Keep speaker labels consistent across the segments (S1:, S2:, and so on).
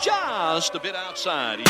S1: just a bit outside.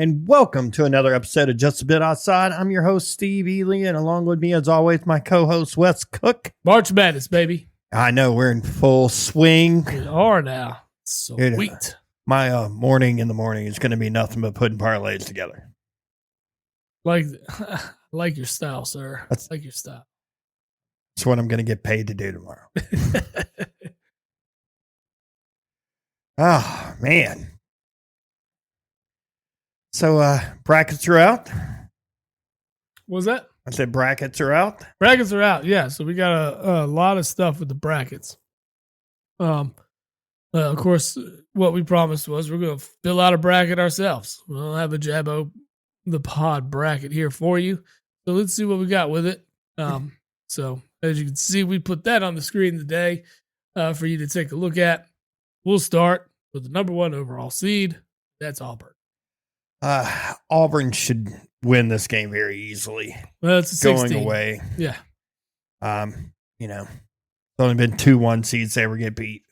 S2: And welcome to another episode of Just a Bit Outside. I'm your host, Steve Ely, and along with me, as always, my co-host, Wes Cook.
S3: March Madness, baby.
S2: I know, we're in full swing.
S3: We are now. Sweet.
S2: My morning in the morning is going to be nothing but putting parlays together.
S3: Like your style, sir. Like your style.
S2: That's what I'm going to get paid to do tomorrow. Oh, man. So, brackets are out.
S3: What was that?
S2: I said brackets are out.
S3: Brackets are out, yeah. So we got a lot of stuff with the brackets. Of course, what we promised was we're going to fill out a bracket ourselves. We'll have a Jabbo the Pod bracket here for you. So let's see what we got with it. So as you can see, we put that on the screen today for you to take a look at. We'll start with the number 1 overall seed. That's Auburn.
S2: Auburn should win this game very easily.
S3: Well, it's a 16.
S2: Going away.
S3: Yeah.
S2: It's only been 2 1 seeds ever get beat.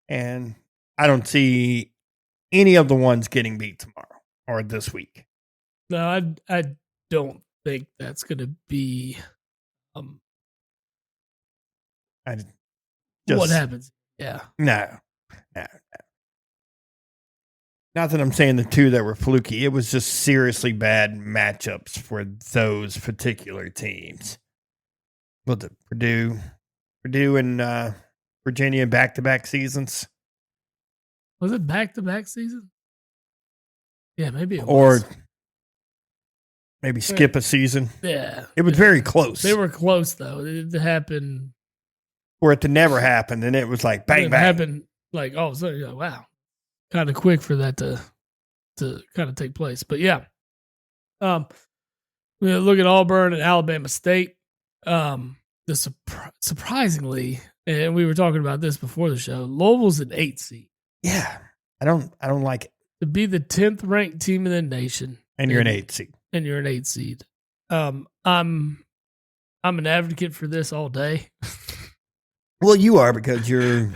S2: And I don't see any of the ones getting beat tomorrow or this week.
S3: No, I don't think that's going to be what happens. Yeah.
S2: No. Not that I'm saying the 2 that were fluky. It was just seriously bad matchups for those particular teams. Well, Purdue and Virginia back-to-back seasons.
S3: Was it back-to-back season? Yeah, maybe it was.
S2: Or maybe skip a season.
S3: Yeah.
S2: It was very close.
S3: They were close, though. It happened.
S2: For it to never happen, and it was like bang, bang.
S3: It happened like, oh, so you're like, wow. Kind of quick for that to kind of take place. But yeah. We look at Auburn and Alabama State. Surprisingly, and we were talking about this before the show, Louisville's an 8 seed.
S2: Yeah. I don't like it.
S3: To be the 10th ranked team in the nation.
S2: And you're an 8 seed.
S3: And you're an 8 seed. I'm an advocate for this all day.
S2: Well, you are, because you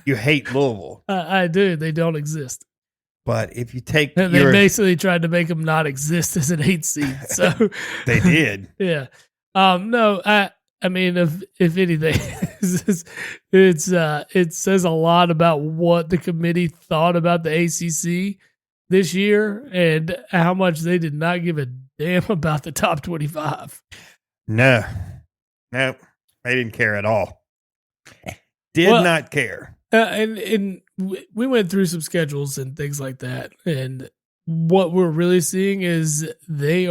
S2: hate Louisville.
S3: I do. They don't exist.
S2: But if you take,
S3: they basically tried to make them not exist as an 8 seed. So
S2: they did.
S3: Yeah. No. I mean, if anything, it says a lot about what the committee thought about the ACC this year and how much they did not give a damn about the top 25.
S2: No, they didn't care at all. Did not care.
S3: And we went through some schedules and things like that. And what we're really seeing is they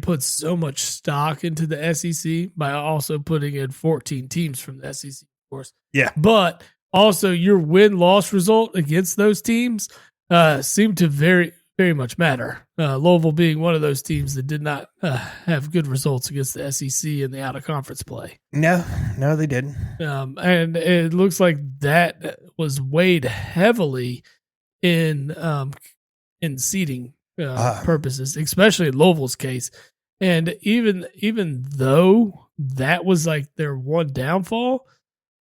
S3: put so much stock into the SEC by also putting in 14 teams from the SEC, of course.
S2: Yeah.
S3: But also your win-loss result against those teams seemed to very, very much matter. Louisville being one of those teams that did not have good results against the SEC in the out-of-conference play.
S2: No, they didn't.
S3: And it looks like that was weighed heavily in seeding purposes, especially in Louisville's case. And even though that was like their one downfall,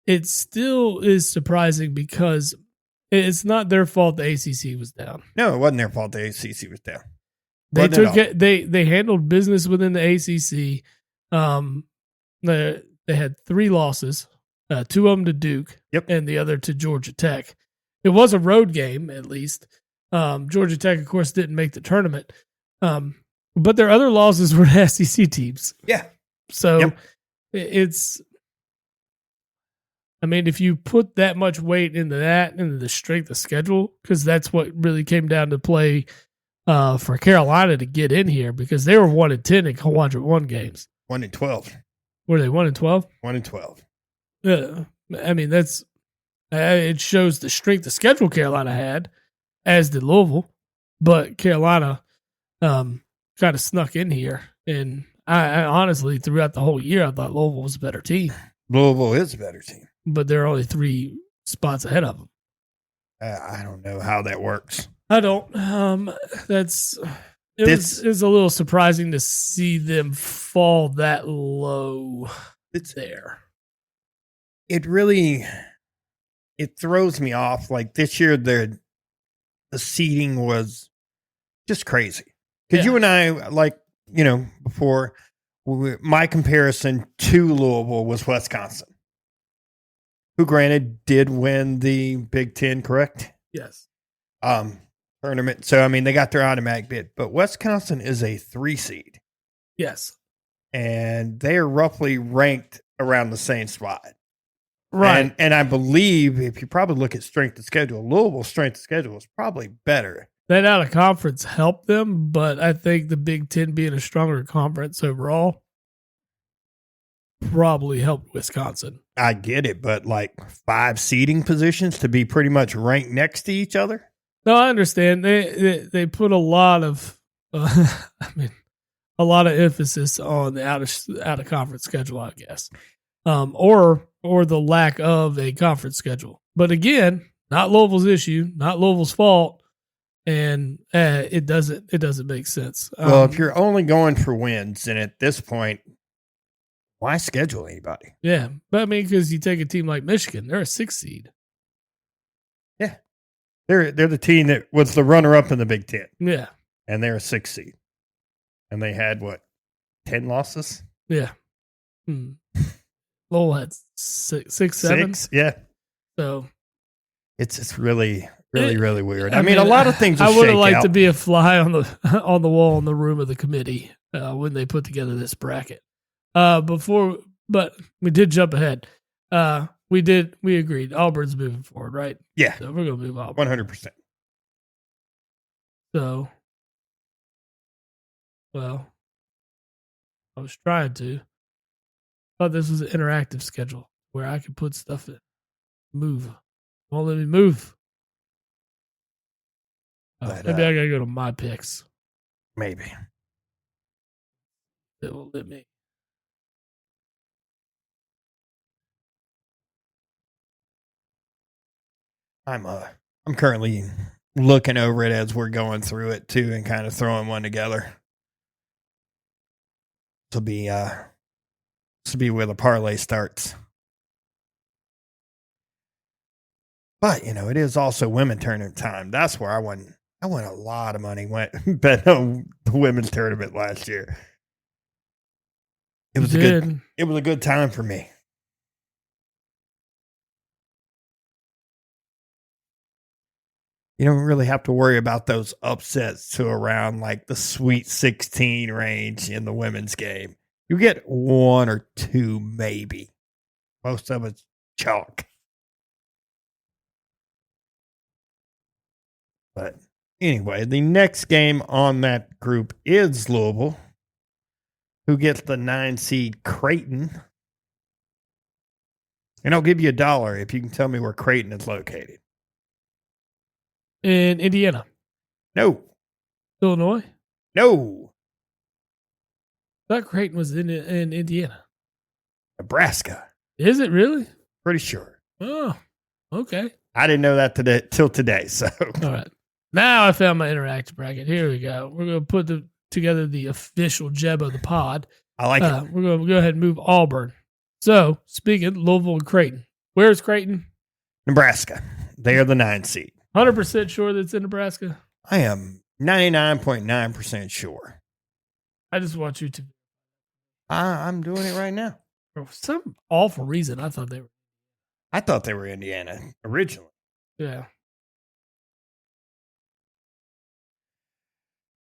S3: it still is surprising because it's not their fault the ACC was down.
S2: No, it wasn't their fault the ACC was down.
S3: They took it. They handled business within the ACC. They had 3 losses, 2 of them to Duke, and the other to Georgia Tech. It was a road game, at least. Georgia Tech, of course, didn't make the tournament. But their other losses were to SEC teams.
S2: Yeah.
S3: So it's, I mean, if you put that much weight into that, into the strength of schedule, because that's what really came down to play for Carolina to get in here, because they were 1-10 in quadrant 1 games.
S2: 1-12.
S3: Were they 1-12?
S2: 1-12.
S3: I mean, that's It shows the strength of schedule Carolina had, as did Louisville, but Carolina kind of snuck in here. And I honestly, throughout the whole year, I thought Louisville was a better team.
S2: Louisville is a better team,
S3: but they're only 3 spots ahead of them.
S2: I don't know how that works.
S3: I don't. It was a little surprising to see them fall that low.
S2: It's
S3: there.
S2: It really throws me off. Like this year, the seeding was just crazy. Because you and I, before, my comparison to Louisville was Wisconsin, who granted did win the Big Ten, correct?
S3: Yes.
S2: Tournament. So, I mean, they got their automatic bid, but Wisconsin is a 3 seed.
S3: Yes.
S2: And they are roughly ranked around the same spot.
S3: Right.
S2: And I believe if you probably look at strength of schedule, Louisville's strength of schedule is probably better.
S3: That out of conference helped them, but I think the Big Ten being a stronger conference overall probably helped Wisconsin.
S2: I get it, but like 5 seeding positions to be pretty much ranked next to each other?
S3: No, I understand. They put a lot of, a lot of emphasis on the out of conference schedule, I guess, or the lack of a conference schedule. But again, not Louisville's issue, not Louisville's fault, and it doesn't make sense.
S2: Well, if you're only going for wins, then at this point, why schedule anybody?
S3: Yeah, but I mean, because you take a team like Michigan, they're a 6 seed.
S2: Yeah. They're the team that was the runner-up in the Big Ten.
S3: Yeah.
S2: And they're a 6 seed. And they had, 10 losses?
S3: Yeah. Lowell had 6, 7.
S2: 6, yeah.
S3: So
S2: it's really weird. I mean, a lot of things
S3: I would have liked
S2: out.
S3: to be a fly on the wall in the room of the committee when they put together this bracket. But we did jump ahead. We agreed. Auburn's moving forward, right?
S2: Yeah.
S3: So we're going to move Auburn.
S2: 100%.
S3: So, well, I was trying to. Thought this was an interactive schedule where I could put stuff in. Move. Won't let me move.
S2: But,
S3: maybe I got to go to my picks.
S2: Maybe.
S3: It will let me.
S2: I'm currently looking over it as we're going through it too, and kind of throwing one together. To be where the parlay starts. But it is also women tournament time. That's where I won a lot of money bet on the women's tournament last year. It was a good time for me. You don't really have to worry about those upsets to around like the Sweet 16 range in the women's game. You get 1 or 2 maybe. Most of it's chalk. But anyway, the next game on that group is Louisville, who gets the 9 seed Creighton. And I'll give you $1 if you can tell me where Creighton is located.
S3: In Indiana.
S2: No.
S3: Illinois?
S2: No.
S3: I thought Creighton was in Indiana.
S2: Nebraska.
S3: Is it really?
S2: Pretty sure.
S3: Oh, okay.
S2: I didn't know that till today. So,
S3: all right. Now I found my interactive bracket. Here we go. We're going to put together the official Jeb of the pod.
S2: I like it.
S3: We're going to go ahead and move Auburn. So, speaking Louisville and Creighton. Where's Creighton?
S2: Nebraska. They are the 9 seed.
S3: 100% sure that's in Nebraska?
S2: I am 99.9% sure.
S3: I just want you to.
S2: I'm doing it right now.
S3: For some awful reason, I thought they were
S2: Indiana originally.
S3: Yeah.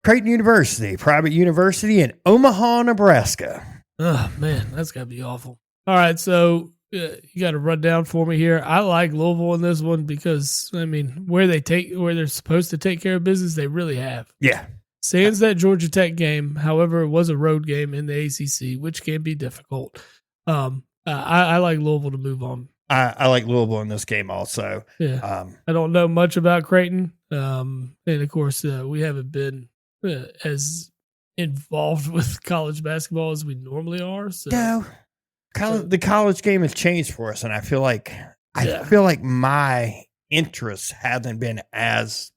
S2: Creighton University, private university in Omaha, Nebraska.
S3: Oh, man, that's got to be awful. All right, so you got to run down for me here. I like Louisville in this one because, where they're supposed to take care of business, they really have.
S2: Yeah.
S3: Sans that Georgia Tech game, however, it was a road game in the ACC, which can be difficult. I like Louisville to move on.
S2: I like Louisville in this game also.
S3: Yeah. I don't know much about Creighton. And of course, we haven't been as involved with college basketball as we normally are. So
S2: No, the college game has changed for us, and I feel like my interest hasn't been as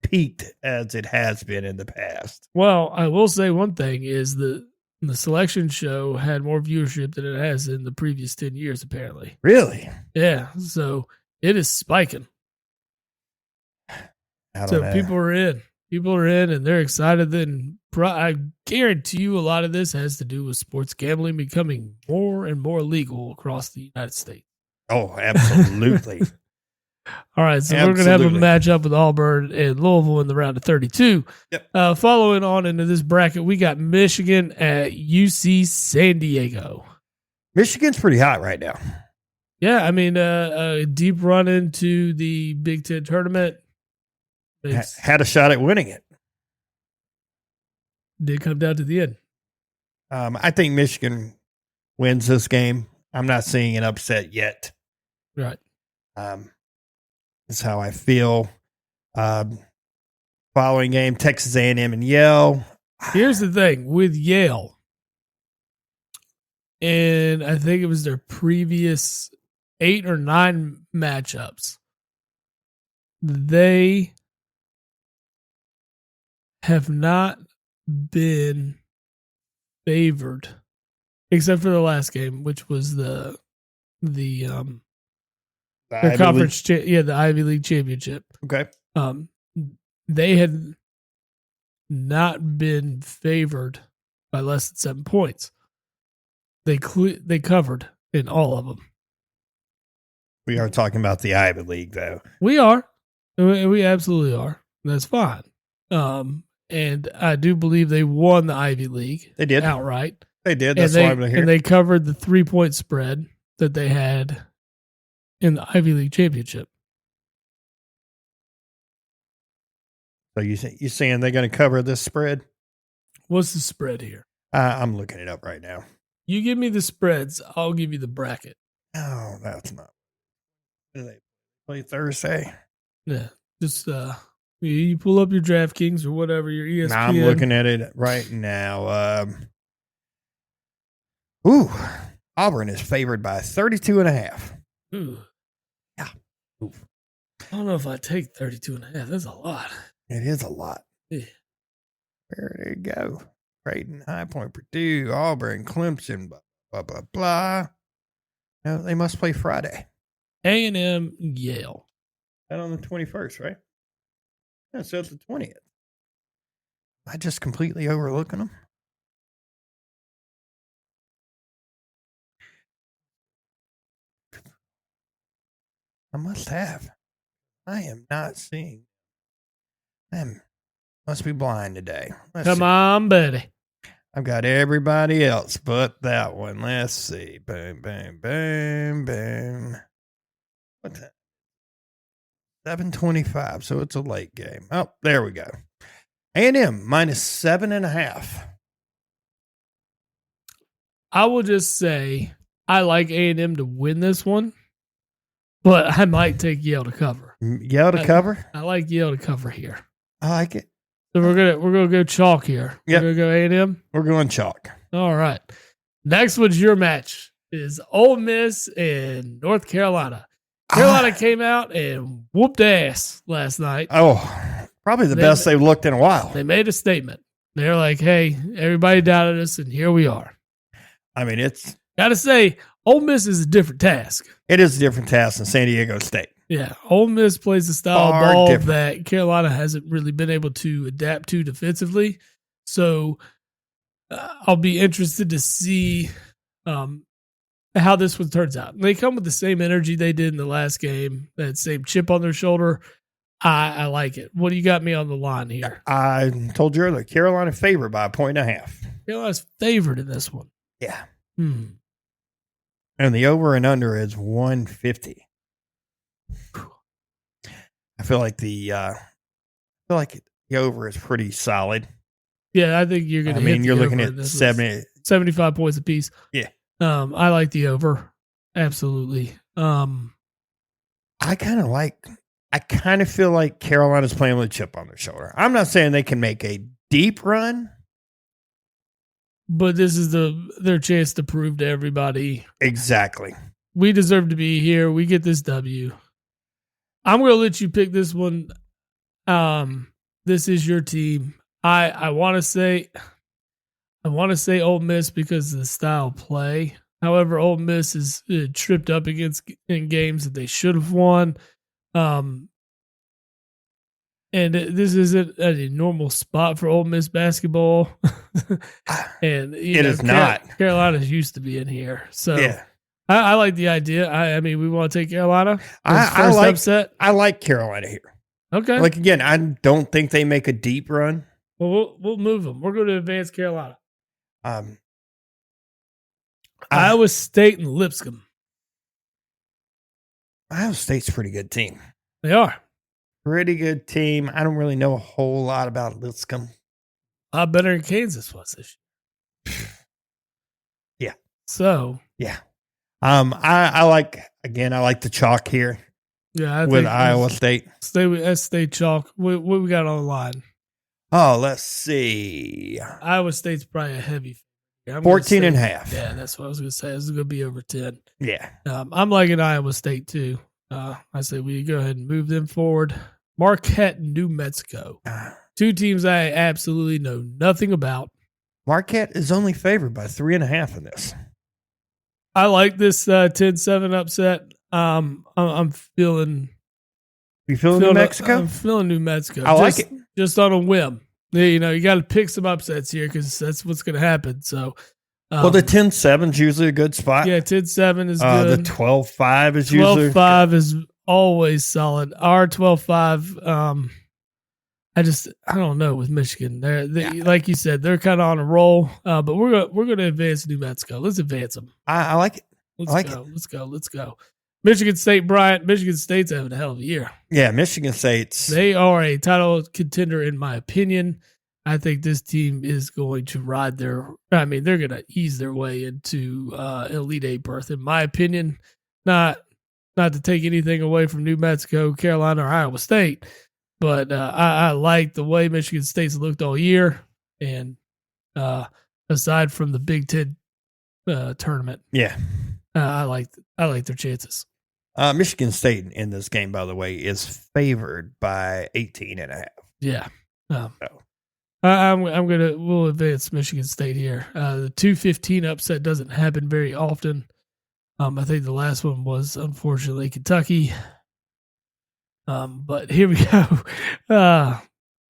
S2: peaked as it has been in the past.
S3: Well, I will say one thing is the selection show had more viewership than it has in the previous 10 years, apparently.
S2: Really?
S3: Yeah. So it is spiking.
S2: I don't know.
S3: People are in. People are in, and they're excited. Then I guarantee you a lot of this has to do with sports gambling becoming more and more legal across the United States.
S2: Oh, absolutely.
S3: All right, so we're going to have a matchup with Auburn and Louisville in the round of 32.
S2: Yep.
S3: Following on into this bracket, we got Michigan at UC San Diego.
S2: Michigan's pretty hot right now.
S3: Yeah, I mean, a deep run into the Big Ten tournament.
S2: Had a shot at winning it.
S3: Did come down to the end.
S2: I think Michigan wins this game. I'm not seeing an upset yet.
S3: Right.
S2: That's how I feel. Following game, Texas A&M and Yale.
S3: Here's the thing with Yale, and I think it was their previous 8 or 9 matchups. They have not been favored, except for the last game, which was the conference, the Ivy League championship.
S2: Okay.
S3: They had not been favored by less than 7 points. They covered in all of them.
S2: We are talking about the Ivy League, though.
S3: We are. We absolutely are. That's fine. And I do believe they won the Ivy League.
S2: They did
S3: outright.
S2: They did. That's why I'm here.
S3: And they covered the 3-point spread that they had in the Ivy League championship.
S2: So you're saying they're going to cover this spread?
S3: What's the spread here?
S2: I'm looking it up right now.
S3: You give me the spreads, I'll give you the bracket.
S2: No, that's not. Do they play Thursday?
S3: Yeah, just you pull up your DraftKings or whatever, your ESPN.
S2: I'm looking at it right now. Auburn is favored by 32.5.
S3: Ooh.
S2: Yeah. Ooh.
S3: I don't know if I take 32.5. That's a lot.
S2: It is a lot.
S3: Yeah.
S2: There you go. Creighton, High Point, Purdue, Auburn, Clemson, blah, blah, blah, blah. No, they must play Friday.
S3: A&M, Yale.
S2: That on the 21st, right? Yeah, so it's the 20th. Am I just completely overlooking them? I must have. I am not seeing. Must be blind today.
S3: Come on, buddy.
S2: I've got everybody else but that one. Let's see. Boom, boom, boom, boom. What's that? 7:25. So it's a late game. Oh, there we go. A&M minus 7.5.
S3: I will just say I like A&M to win this one, but I might take Yale to cover.
S2: Yale to cover?
S3: I like Yale to cover here.
S2: I like it.
S3: So we're gonna go chalk here.
S2: Yep.
S3: We're gonna go A&M.
S2: We're going chalk.
S3: All right. Next one's your match is Ole Miss and North Carolina. Carolina came out and whooped ass last night.
S2: Oh, probably the best they've looked in a while.
S3: They made a statement. They're like, "Hey, everybody doubted us, and here we are."
S2: I mean, it's
S3: got to say, Ole Miss is a different task.
S2: It is a different task than San Diego State.
S3: Yeah, Ole Miss plays the style of ball that Carolina hasn't really been able to adapt to defensively. So I'll be interested to see how this one turns out. They come with the same energy they did in the last game, that same chip on their shoulder. I like it. What do you got me on the line here?
S2: I told you earlier, Carolina favored by 1.5.
S3: Carolina's favored in this one.
S2: Yeah. And the over and under is 150. I feel like the over is pretty solid.
S3: Yeah, I think you're going to. I mean,
S2: you're looking at 75
S3: points apiece.
S2: Yeah.
S3: I like the over. Absolutely.
S2: I kind of feel like Carolina's playing with a chip on their shoulder. I'm not saying they can make a deep run.
S3: But this is their chance to prove to everybody
S2: Exactly.
S3: we deserve to be here. We get this W. I'm going to let you pick this one. This is your team. I want to say Ole Miss because of the style of play. However, Ole Miss is tripped up against in games that they should have won. And this isn't a normal spot for Ole Miss basketball. And
S2: it is not.
S3: Carolina's used to be in here. So
S2: yeah.
S3: I like the idea. I mean, we want to take Carolina.
S2: I like
S3: upset.
S2: I like Carolina here.
S3: Okay.
S2: Like again, I don't think they make a deep run.
S3: Well, we'll move them. We're going to advance Carolina.
S2: Iowa
S3: State and Lipscomb.
S2: Iowa State's a pretty good team.
S3: They are.
S2: Pretty good team. I don't really know a whole lot about Lipscomb.
S3: Better than Kansas was this year.
S2: Yeah.
S3: So.
S2: Yeah. I like the chalk here.
S3: Yeah.
S2: With Iowa State.
S3: State chalk. What we got on the line?
S2: Oh, let's see.
S3: Iowa State's probably a heavy.
S2: 14 and a half.
S3: Yeah, that's what I was going to say. This is going to be over 10.
S2: Yeah.
S3: I'm liking Iowa State too. I say we go ahead and move them forward. Marquette and New Mexico. Two teams I absolutely know nothing about.
S2: Marquette is only favored by 3.5 in this.
S3: I like this 10-7 upset. I'm feeling.
S2: You feeling New Mexico?
S3: I'm feeling New Mexico.
S2: I like it.
S3: Just on a whim. You know, you got to pick some upsets here because that's what's going to happen. So,
S2: well, the 10-7 is usually a good spot.
S3: Yeah, 10-7 is good.
S2: The 12-5 is usually
S3: 12-5 is always solid. Our 12-5, I don't know with Michigan. Like you said, they're kind of on a roll. But we're going to advance New Mexico. Let's advance them.
S2: I like it.
S3: Let's go. Michigan State, Bryant. Michigan State's having a hell of a year.
S2: Yeah, Michigan State's.
S3: They are a title contender, in my opinion. I think this team is going to ride they're going to ease their way into Elite Eight berth, in my opinion. Not to take anything away from New Mexico, Carolina, or Iowa State, but I like the way Michigan State's looked all year. And aside from the Big Ten tournament,
S2: yeah,
S3: I like their chances.
S2: Michigan State in this game, by the way, is favored by 18.5.
S3: Yeah. We'll advance Michigan State here. The 2-15 upset doesn't happen very often. I think the last one was unfortunately Kentucky. But here we go.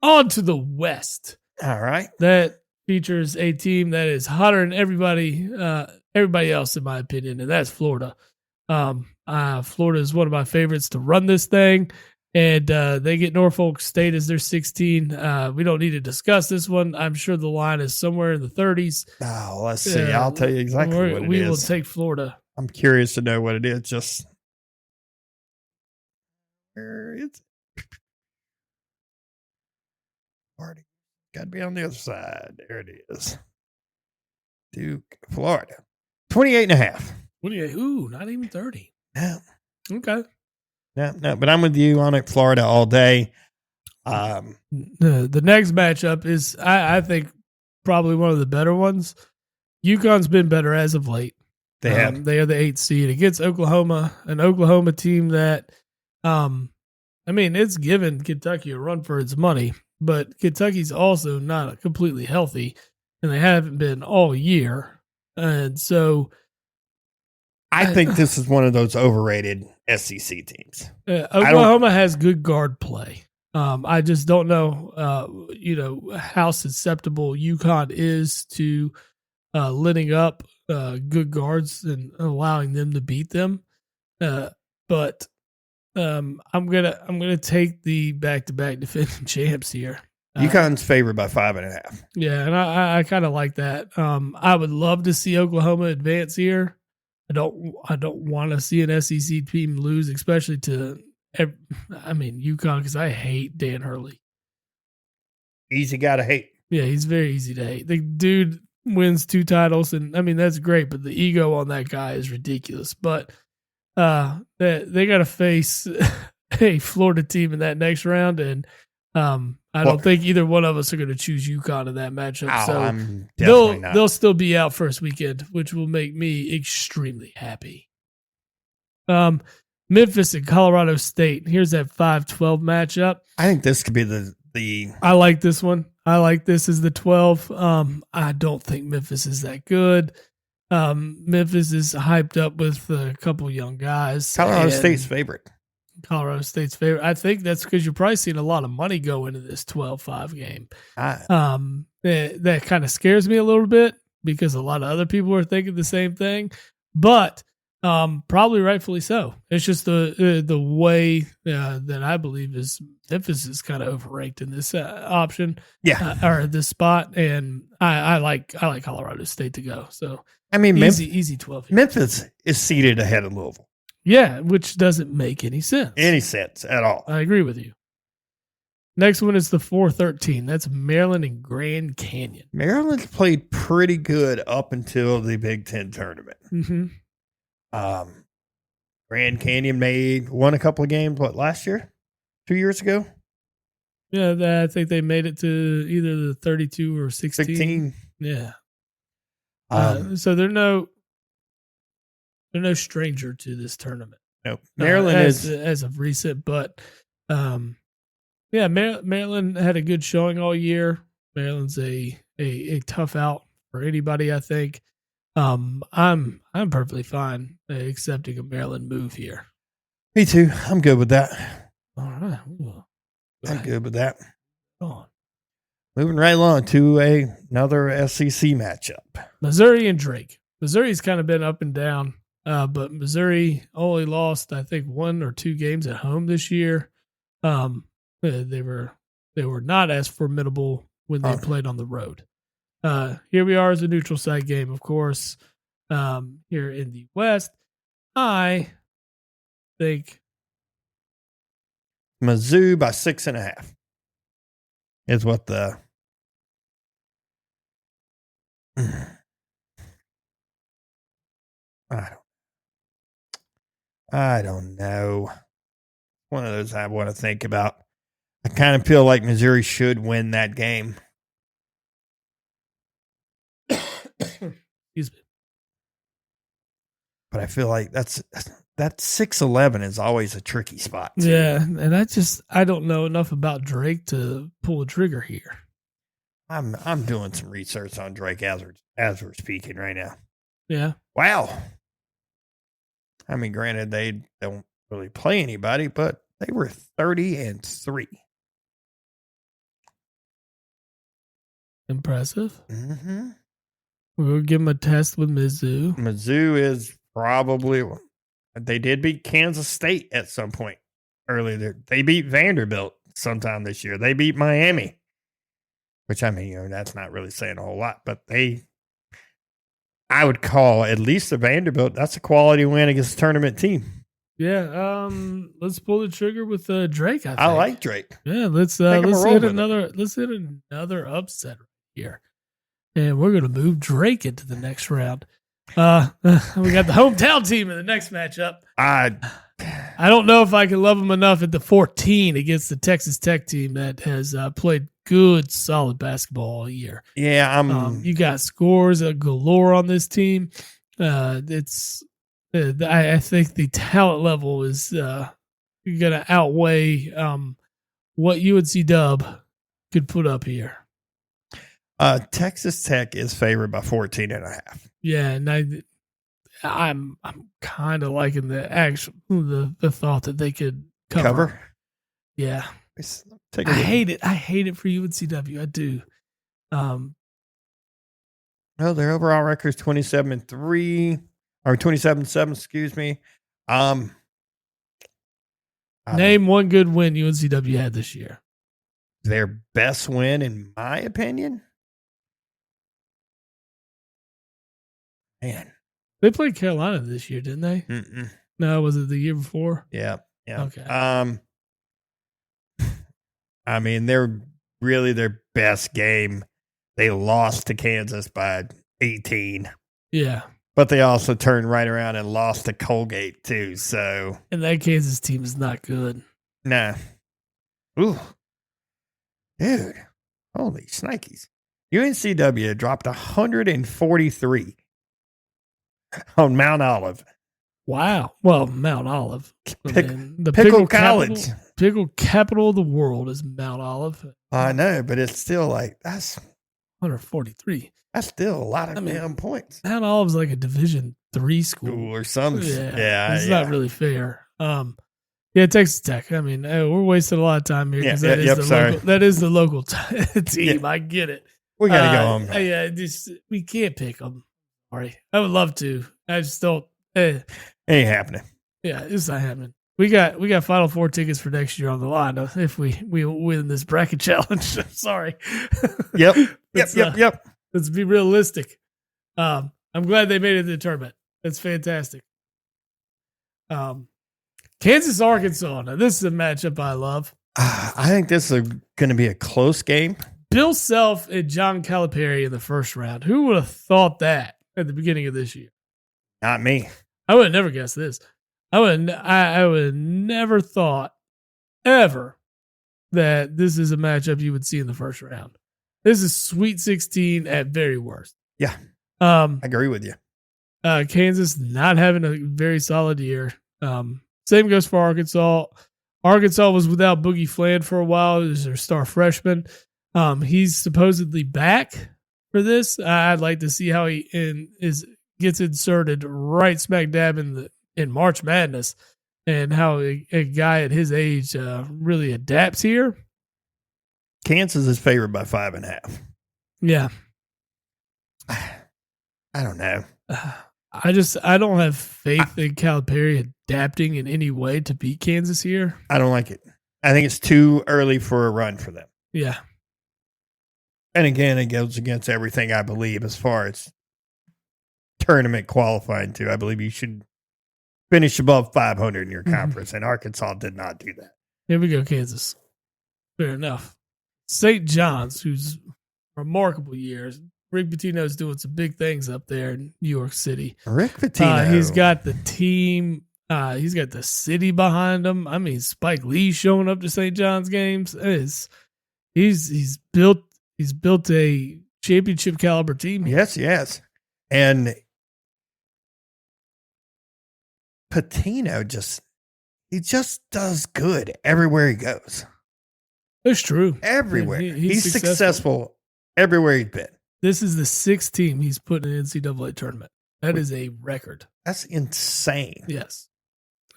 S3: On to the West.
S2: All right.
S3: That features a team that is hotter than everybody else, in my opinion, and that's Florida. Florida is one of my favorites to run this thing, and they get Norfolk State as their 16. We don't need to discuss this one. I'm sure the line is somewhere in the 30s.
S2: Oh, let's see. I'll tell you exactly what it is.
S3: We will take Florida.
S2: I'm curious to know what it is. Just where is it? Party. Got to be on the other side. There it is. Duke, Florida. 28.5.
S3: 28. Ooh, not even 30.
S2: No.
S3: Okay.
S2: No, but I'm with you on it. Florida all day.
S3: The next matchup is, I think, probably one of the better ones. UConn's been better as of late.
S2: They have.
S3: They are the 8th seed against Oklahoma, an Oklahoma team that, it's given Kentucky a run for its money, but Kentucky's also not completely healthy, and they haven't been all year. And so
S2: I think this is one of those overrated SEC teams.
S3: Oklahoma has good guard play. I just don't know, how susceptible UConn is to letting up good guards and allowing them to beat them. But I'm gonna take the back-to-back defending champs here.
S2: UConn's favored by 5.5.
S3: Yeah, and I kind of like that. I would love to see Oklahoma advance here. I don't want to see an SEC team lose, especially to UConn, because I hate Dan Hurley.
S2: Easy guy to hate.
S3: Yeah, he's very easy to hate. The dude wins 2 titles, and I mean that's great, but the ego on that guy is ridiculous. But they got to face a Florida team in that next round, and I don't think either one of us are going to choose UConn in that matchup. So
S2: I'm definitely not.
S3: they'll still be out first weekend, which will make me extremely happy. Memphis and Colorado State. Here's that 5-12 matchup.
S2: I think this could be the.
S3: I like this one. I like this as the 12. I don't think Memphis is that good. Memphis is hyped up with a couple young guys.
S2: Colorado State's favorite.
S3: I think that's because you're probably seeing a lot of money go into this 12-5 game. That kind of scares me a little bit because a lot of other people are thinking the same thing, but probably rightfully so. It's just the way that I believe is Memphis is kind of overranked in this option, or this spot, and I like Colorado State to go. So
S2: I mean,
S3: easy 12. Here.
S2: Memphis is seated ahead of Louisville.
S3: Yeah, which doesn't make any sense.
S2: At all.
S3: I agree with you. Next one is the 4-13. That's Maryland and Grand Canyon.
S2: Maryland's played pretty good up until the Big Ten tournament.
S3: Mm-hmm.
S2: Grand Canyon won a couple of games, last year? 2 years ago?
S3: Yeah, I think they made it to either the 32 or 16. Yeah. So they're no stranger to this tournament.
S2: No, Maryland is
S3: as of recent, but Maryland had a good showing all year. Maryland's a tough out for anybody, I think. I'm perfectly fine accepting a Maryland move here.
S2: Me too. I'm good with that.
S3: All right,
S2: I'm good with that.
S3: Go on.
S2: Moving right along to another SEC matchup.
S3: Missouri and Drake. Missouri's kind of been up and down, but Missouri only lost, I think, 1 or 2 games at home this year. They were not as formidable when they played on the road. Here we are as a neutral site game, of course. Here in the West, I think
S2: Mizzou by 6.5 is what the. I don't know. One of those I want to think about. I kind of feel like Missouri should win that game.
S3: Excuse me.
S2: But I feel like that 6-11 is always a tricky spot. Too.
S3: Yeah, and I don't know enough about Drake to pull a trigger here.
S2: I'm doing some research on Drake as we're speaking right now.
S3: Yeah.
S2: Wow. I mean, granted, they don't really play anybody, but they were 30-3.
S3: Impressive.
S2: Mm-hmm.
S3: We'll give them a test with Mizzou.
S2: Mizzou is probably. They did beat Kansas State at some point earlier. They beat Vanderbilt sometime this year. They beat Miami, which I mean, that's not really saying a whole lot, but I would call at least the Vanderbilt. That's a quality win against a tournament team.
S3: Yeah. Let's pull the trigger with Drake.
S2: I like Drake.
S3: Yeah. Let's hit another upset here. And we're going to move Drake into the next round. We got the hometown team in the next matchup. I don't know if I can love them enough at the 14 against the Texas Tech team that has played good, solid basketball all year.
S2: Yeah,
S3: you got scores galore on this team. I think the talent level is going to outweigh what UNC Dub could put up here.
S2: Texas Tech is favored by 14.5.
S3: Yeah, and I'm kind of liking the thought that they could cover. Yeah, I hate it. I hate it for UNCW. I do.
S2: Well, their overall record is 27-3 or 27-7. Excuse me.
S3: Name one good win UNCW had this year.
S2: Their best win, in my opinion. Man,
S3: they played Carolina this year, didn't they?
S2: Mm-mm.
S3: No, was it the year before?
S2: Yeah.
S3: Okay.
S2: I mean, they're really their best game they lost to Kansas by 18.
S3: Yeah.
S2: But they also turned right around and lost to Colgate, too. So,
S3: And that Kansas team is not good.
S2: nah. Ooh. Dude. Holy snikes. UNCW dropped 143 on Mount Olive.
S3: Wow. Well, Mount Olive. The
S2: Pickle College.
S3: Pickle capital of the world is Mount Olive.
S2: I know, but it's still like, that's
S3: 143.
S2: still a lot of damn points.
S3: Mount Olive's like a Division III school.
S2: Or something. Yeah.
S3: It's not really fair. Texas Tech. I mean, we're wasting a lot of time here because that is the local team. I get it.
S2: We got to go home.
S3: We can't pick them. Sorry. I would love to. I just don't.
S2: Ain't happening.
S3: Yeah, it's not happening. We got Final Four tickets for next year on the line if we win this bracket challenge. Sorry.
S2: Yep.
S3: Let's be realistic. I'm glad they made it to the tournament. That's fantastic. Kansas, Arkansas. Now, this is a matchup I love.
S2: I think this is going to be a close game.
S3: Bill Self and John Calipari in the first round. Who would have thought that at the beginning of this year?
S2: Not me.
S3: I would have never guessed this. I would have never thought ever that this is a matchup you would see in the first round. This is Sweet 16 at very worst.
S2: Yeah. I agree with you.
S3: Kansas not having a very solid year. Same goes for Arkansas. Arkansas was without Boogie Fland for a while. He was their star freshman. He's supposedly back for this. I'd like to see how he gets inserted right smack dab in March Madness and how a guy at his age really adapts here.
S2: Kansas is favored by 5.5.
S3: Yeah.
S2: I don't know.
S3: I don't have faith in Calipari adapting in any way to beat Kansas here.
S2: I don't like it. I think it's too early for a run for them.
S3: Yeah.
S2: And again, it goes against everything I believe as far as tournament qualifying too. I believe you should finish above 500 in your conference, and Arkansas did not do that.
S3: Here we go, Kansas. Fair enough. St. John's, who's remarkable years. Rick Pitino's doing some big things up there in New York City.
S2: Rick Pitino.
S3: He's got the team. He's got the city behind him. I mean, Spike Lee showing up to St. John's games. He's built a championship caliber team.
S2: Yes. And Pitino just does good everywhere he goes.
S3: That's true.
S2: Everywhere. He's successful everywhere he's been.
S3: This is the 6th team he's put in an NCAA tournament. That is a record.
S2: That's insane.
S3: Yes.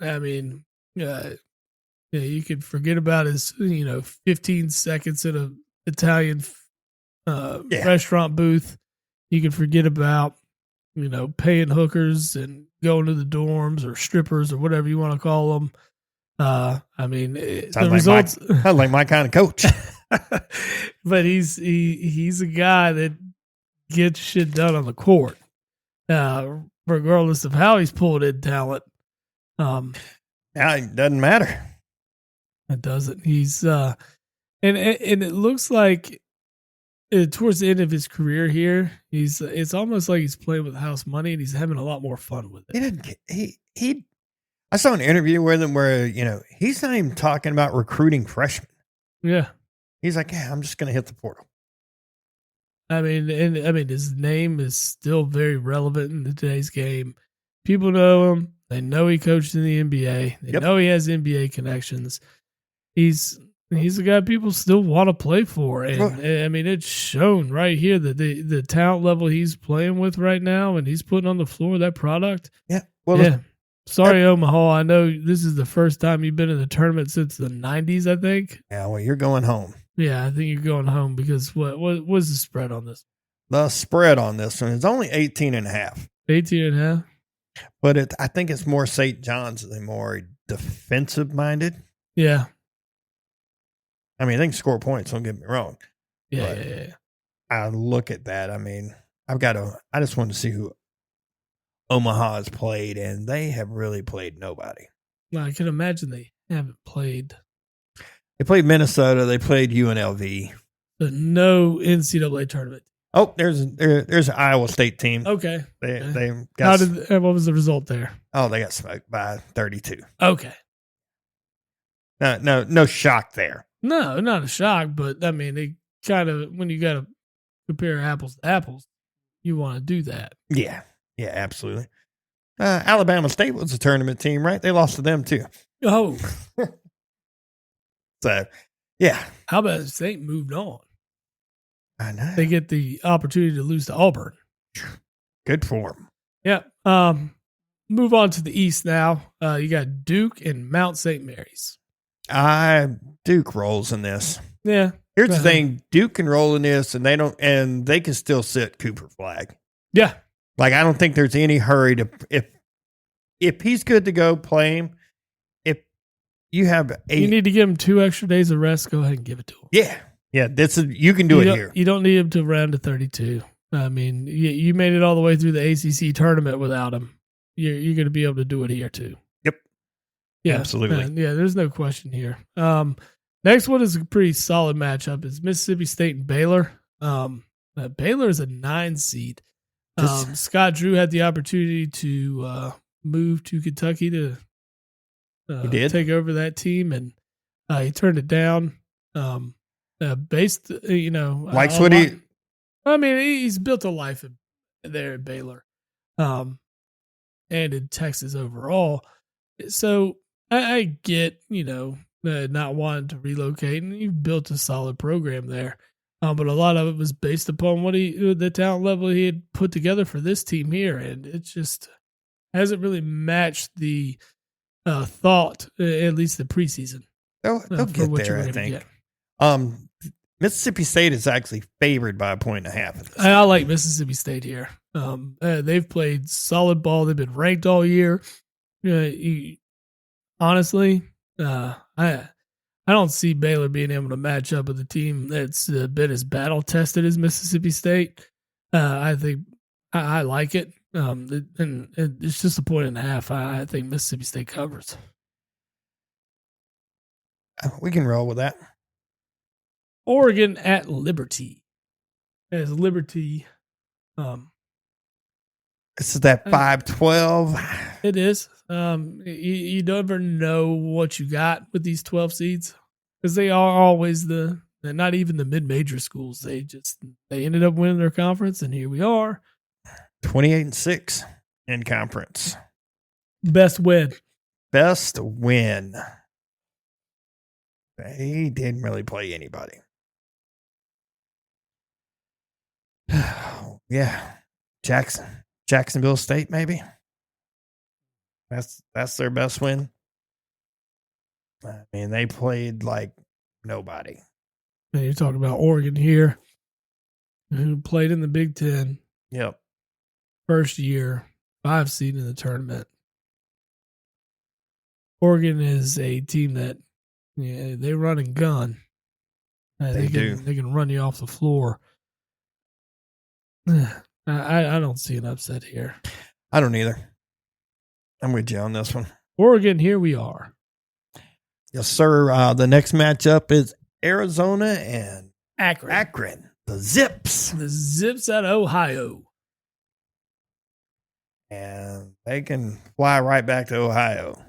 S3: I mean, you could forget about his, 15 seconds at an Italian restaurant booth. You can forget about, paying hookers and going to the dorms or strippers or whatever you want to call them. I mean, the results.
S2: Sounds like my kind of coach.
S3: But he's a guy that gets shit done on the court, regardless of how he's pulled in talent.
S2: Now it doesn't matter.
S3: It doesn't. He's and it looks like towards the end of his career here, it's almost like he's playing with house money and he's having a lot more fun with it.
S2: I saw an interview with him where he's not even talking about recruiting freshmen.
S3: Yeah,
S2: he's like, yeah, I'm just going to hit the portal.
S3: I mean, his name is still very relevant in today's game. People know him. They know he coached in the NBA. They know he has NBA connections. He's a guy people still want to play for. And I mean, it's shown right here that the talent level he's playing with right now and he's putting on the floor, that product.
S2: Yeah. Well,
S3: sorry, Omaha. I know this is the first time you've been in the tournament since the 90s, I think.
S2: Yeah, well, you're going home.
S3: Yeah, I think you're going home because what was the spread on this?
S2: The spread on this one is only 18.5.
S3: 18.5?
S2: But I think it's more St. John's. They're more defensive-minded.
S3: Yeah.
S2: I mean, they can score points, don't get me wrong.
S3: Yeah.
S2: I look at that. I mean, I just want to see who Omaha has played, and they have really played nobody.
S3: Well, I can imagine they haven't played.
S2: They played Minnesota. They played UNLV.
S3: But no NCAA tournament.
S2: Oh, there's an Iowa State team.
S3: Okay.
S2: They got.
S3: What was the result there?
S2: Oh, they got smoked by 32.
S3: Okay.
S2: No shock there.
S3: No, not a shock, but I mean, they kind of, when you got to compare apples to apples, you want to do that.
S2: Yeah, absolutely. Alabama State was a tournament team, right? They lost to them too.
S3: Oh.
S2: So, yeah.
S3: How about State moved on?
S2: I know.
S3: They get the opportunity to lose to Auburn.
S2: Good for them.
S3: Yeah. Move on to the East now. You got Duke and Mount St. Mary's.
S2: Duke rolls in this.
S3: Yeah.
S2: Here's the thing: Duke can roll in this, and they can still sit Cooper Flag.
S3: Yeah.
S2: Like, I don't think there's any hurry to if he's good to go, play him. If you have
S3: you need to give him 2 extra days of rest, go ahead and give it to him.
S2: Yeah. You can do it here.
S3: You don't need him to round to 32. I mean, you made it all the way through the ACC tournament without him. You're going to be able to do it here too.
S2: Yep.
S3: Yeah,
S2: absolutely.
S3: Yeah, there's no question here. Next one is a pretty solid matchup. It's Mississippi State and Baylor. Baylor is a 9 seed. Scott Drew had the opportunity to move to Kentucky to take over that team, and he turned it down. Based,
S2: likes what he.
S3: I mean, he's built a life there at Baylor, and in Texas overall. So I get, not wanting to relocate, and you've built a solid program there. But a lot of it was based upon the talent level he had put together for this team here, and it just hasn't really matched the thought, at least the preseason.
S2: They'll get there, I think. Mississippi State is actually favored by 1.5.
S3: I like Mississippi State here. They've played solid ball. They've been ranked all year. Honestly, I don't see Baylor being able to match up with a team that's been as battle tested as Mississippi State. I think I like it. And it's just 1.5. I think Mississippi State covers.
S2: We can roll with that.
S3: Oregon at Liberty. As Liberty.
S2: This is that 5-12.
S3: It is. You never know what you got with these 12 seeds, because they are always not even the mid-major schools. They ended up winning their conference, and here we are.
S2: 28-6 in conference.
S3: Best win.
S2: They didn't really play anybody. Yeah. Jacksonville State, maybe. That's their best win. I mean, they played like nobody.
S3: And you're talking about Oregon here, who played in the Big Ten.
S2: Yep.
S3: First year, 5 seed in the tournament. Oregon is a team that they run and gun. They can run you off the floor. I don't see an upset here.
S2: I don't either. I'm with you on this one.
S3: Oregon, here we are.
S2: Yes, sir. The next matchup is Arizona and
S3: Akron.
S2: The Zips.
S3: The Zips out of Ohio.
S2: And they can fly right back to Ohio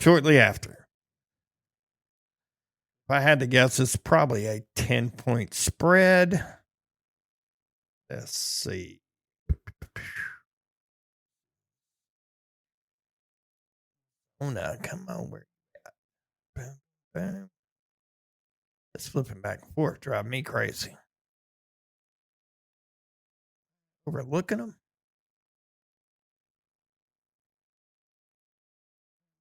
S2: shortly after. If I had to guess, it's probably a 10-point spread. Let's see. Oh, no, come on. It's flipping back and forth, drive me crazy. Overlooking them.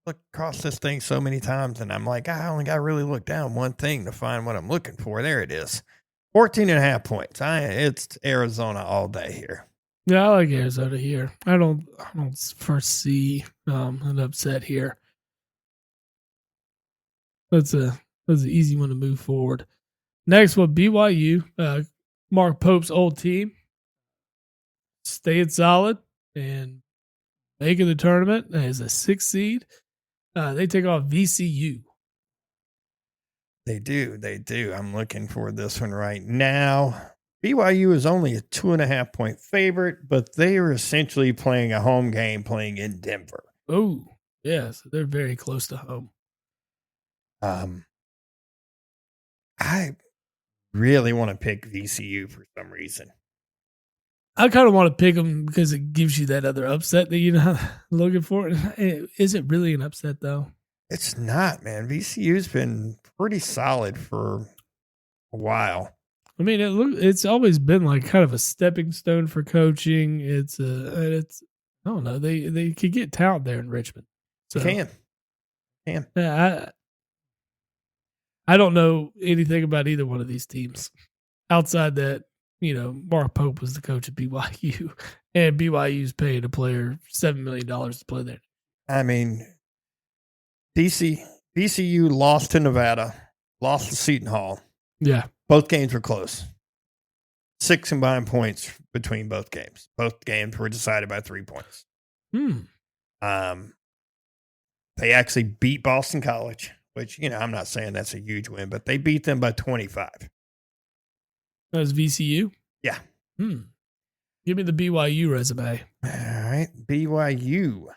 S2: Look across this thing so many times, and I'm like, I only got to really look down one thing to find what I'm looking for. There it is. 14.5 points. It's Arizona all day here.
S3: Yeah, I like Arizona here. I don't foresee an upset here. That's an easy one to move forward. Next one, BYU, Mark Pope's old team, staying solid and making the tournament as a 6th seed. They take off VCU.
S2: They do. I'm looking for this one right now. BYU is only a 2.5-point favorite, but they are essentially playing a home game playing in Denver.
S3: Oh, yeah. So they're very close to home.
S2: I really want to pick VCU for some reason.
S3: I kind of want to pick them because it gives you that other upset that you're not looking for. Is it really an upset, though?
S2: It's not, man. VCU's been pretty solid for a while.
S3: I mean, it's always been like kind of a stepping stone for coaching. It's I don't know. They could get talent there in Richmond. So,
S2: Can.
S3: Yeah, I don't know anything about either one of these teams outside that, Mark Pope was the coach at BYU and BYU's paying a player $7 million to play there.
S2: I mean, VCU lost to Nevada, lost to Seton Hall.
S3: Yeah.
S2: Both games were close. 6 combined points between both games. Both games were decided by 3 points. They actually beat Boston College, which, I'm not saying that's a huge win, but they beat them by 25.
S3: That was VCU?
S2: Yeah.
S3: Give me the BYU resume.
S2: All right. BYU.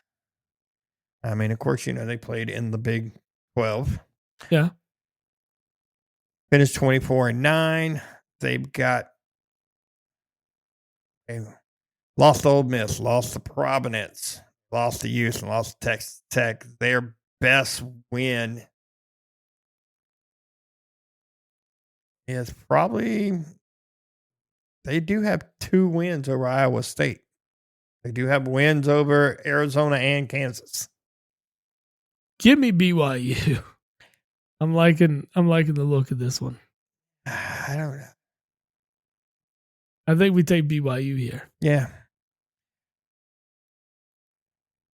S2: I mean, of course, they played in the Big 12.
S3: Yeah.
S2: Finished 24-9. They lost to Ole Miss, lost to Providence, lost to Houston, lost to Texas Tech. Their best win is probably they do have 2 wins over Iowa State. They do have wins over Arizona and Kansas.
S3: Give me BYU. I'm liking the look of this one.
S2: I don't know.
S3: I think we take BYU here.
S2: Yeah.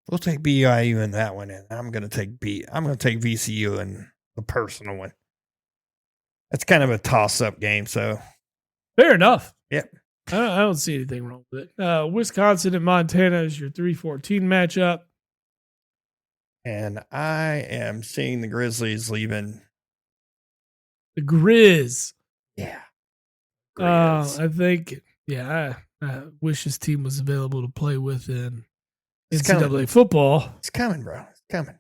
S2: We'll take BYU in that one, and I'm going to take VCU in the personal one. That's kind of a toss-up game, so
S3: fair enough.
S2: Yep.
S3: I don't see anything wrong with it. Wisconsin and Montana is your 3-14 matchup.
S2: And I am seeing the Grizzlies leaving.
S3: The Grizz.
S2: Yeah.
S3: I think, I wish this team was available to play with in NCAA football.
S2: It's coming, bro. It's coming.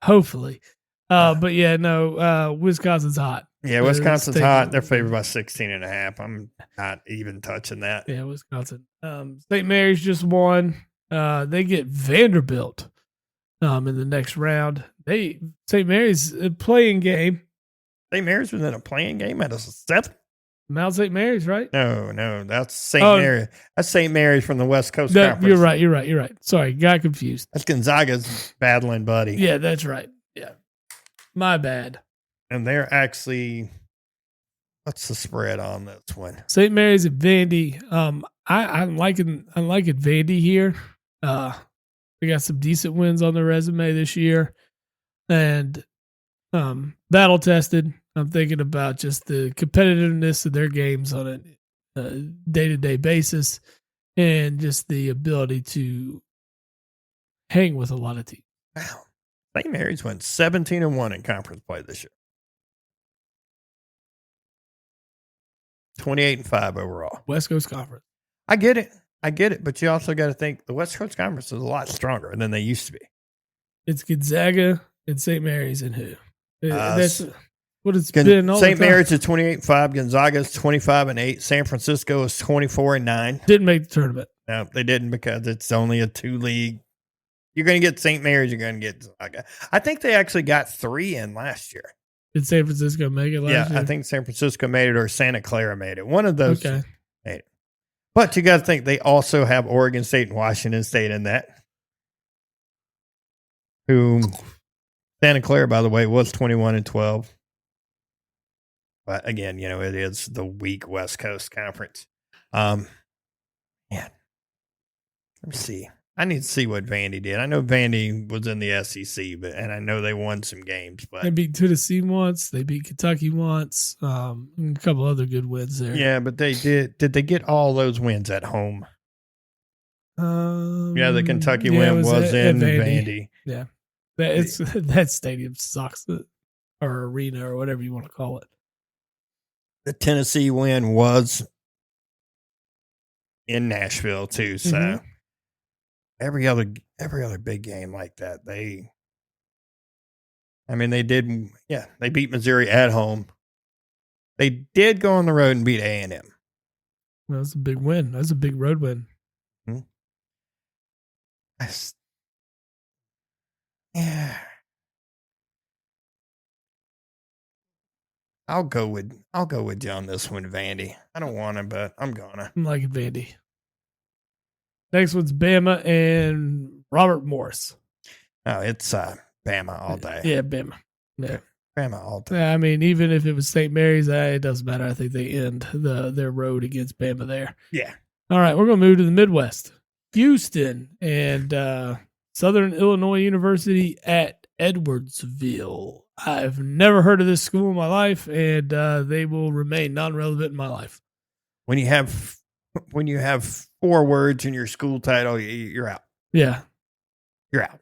S3: Hopefully. But yeah, no, Wisconsin's hot.
S2: Yeah, Wisconsin's hot. They're favored by 16.5. I'm not even touching that.
S3: Yeah, Wisconsin. St. Mary's just won. They get Vanderbilt in the next round. St. Mary's a playing game.
S2: St. Mary's was in a playing game at a 7?
S3: Mount St. Mary's, right?
S2: No, that's St. Mary's. That's St. Mary's from the West Coast Conference.
S3: You're right. Sorry, got confused.
S2: That's Gonzaga's battling buddy.
S3: Yeah, that's right. Yeah, my bad.
S2: And they're actually, what's the spread on this one?
S3: St. Mary's at Vandy. I'm liking Vandy here. We got some decent wins on the resume this year, and battle tested. I'm thinking about just the competitiveness of their games on a day-to-day basis, and just the ability to hang with a lot of teams.
S2: Wow, St. Mary's went 17-1 in conference play this year. 28-5 overall.
S3: West Coast Conference.
S2: I get it, but you also got to think the West Coast Conference is a lot stronger than they used to be.
S3: It's Gonzaga and St. Mary's and who? That's what it's been all
S2: St.
S3: the time.
S2: Mary's is 28-5. Gonzaga is 25-8. San Francisco is 24-9.
S3: Didn't make the tournament.
S2: No, they didn't because it's only a 2-league. You're going to get St. Mary's. You're going to get Gonzaga. I think they actually got 3 in last year.
S3: Did San Francisco make it last year?
S2: I think San Francisco made it or Santa Clara made it. One of those
S3: made
S2: it. But you got to think they also have Oregon State and Washington State in that. Who Santa Clara, by the way, was 21-12. But again, it is the weak West Coast Conference. Let me see. I need to see what Vandy did. I know Vandy was in the SEC, and I know they won some games. But
S3: they beat Tennessee once. They beat Kentucky once. And a couple other good wins there.
S2: Yeah, but they did. Did they get all those wins at home? The Kentucky win was in Vandy.
S3: Yeah, that stadium sucks, or arena, or whatever you want to call it.
S2: the Tennessee win was in Nashville too. So
S3: Mhm.
S2: every other big game like that, they did. Yeah, they beat Missouri at home. They did go on the road and beat A&M.
S3: That's a big win. That's a big road win.
S2: Yeah. I'll go with you on this one, Vandy. I don't want to, but I'm gonna.
S3: I'm liking Vandy. Next one's Bama and Robert Morris.
S2: Oh, it's Bama all day.
S3: Yeah, Bama. Yeah.
S2: Bama all day.
S3: Yeah, I mean, even if it was St. Mary's, it doesn't matter. I think they end their road against Bama there.
S2: Yeah.
S3: All right, we're going to move to the Midwest. Houston and Southern Illinois University at Edwardsville. I've never heard of this school in my life, and they will remain non-relevant in my life.
S2: When you have 4 words in your school title, you're out.
S3: Yeah.
S2: You're out.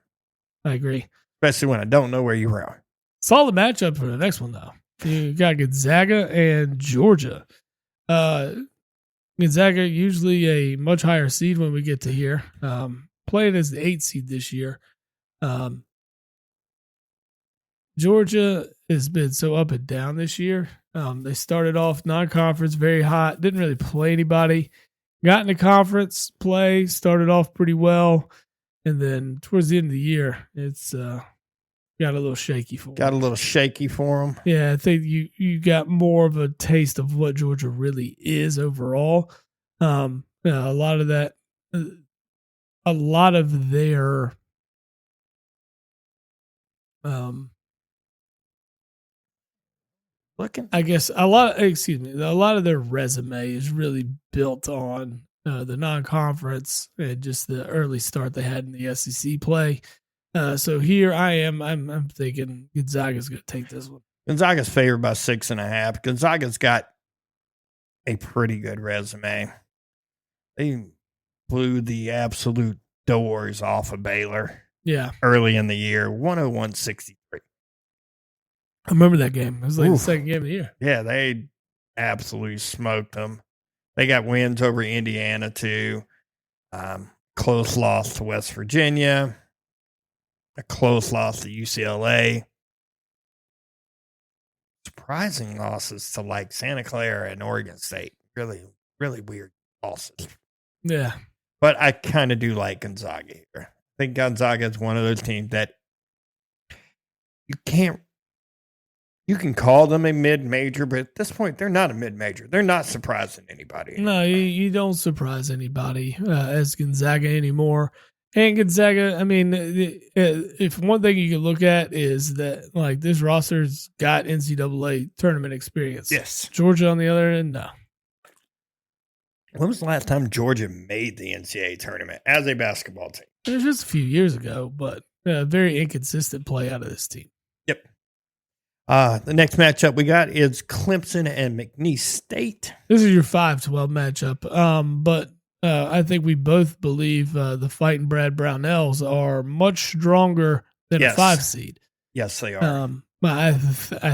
S3: I agree.
S2: Especially when I don't know where you are.
S3: Solid matchup for the next one, though. You got Gonzaga and Georgia. Gonzaga usually a much higher seed when we get to here. Playing as the 8th seed this year. Georgia has been so up and down this year. They started off non-conference very hot, didn't really play anybody. Got into conference play, started off pretty well, and then towards the end of the year, it's got a little shaky for them. Yeah, I think you got more of a taste of what Georgia really is overall. A lot of that, a lot of their I guess a lot of their resume is really built on the non-conference and just the early start they had in the SEC play. So here I'm thinking Gonzaga's going to take this one.
S2: Gonzaga's favored by 6.5. Gonzaga's got a pretty good resume. They blew the absolute doors off of Baylor.
S3: Yeah,
S2: early in the year, 101-63.
S3: I remember that game. It was like the second game of the year.
S2: Yeah, they absolutely smoked them. They got wins over Indiana too. Close loss to West Virginia. A close loss to UCLA. Surprising losses to like Santa Clara and Oregon State. Really, really weird losses.
S3: Yeah.
S2: But I kind of do like Gonzaga here. I think Gonzaga is one of those teams that you can call them a mid-major, but at this point, they're not a mid-major. They're not surprising anybody.
S3: No, you don't surprise anybody as Gonzaga anymore. And Gonzaga, I mean, if one thing you can look at is that, like, this roster's got NCAA tournament experience.
S2: Yes.
S3: Georgia, on the other end, no.
S2: When was the last time Georgia made the NCAA tournament as a basketball team?
S3: It was just a few years ago, but very inconsistent play out of this team.
S2: Yep. The next matchup we got is Clemson and McNeese State.
S3: This is your 5-12 matchup. But I think we both believe the Fighting Brad Brownells are much stronger than a 5 seed.
S2: Yes, they are.
S3: I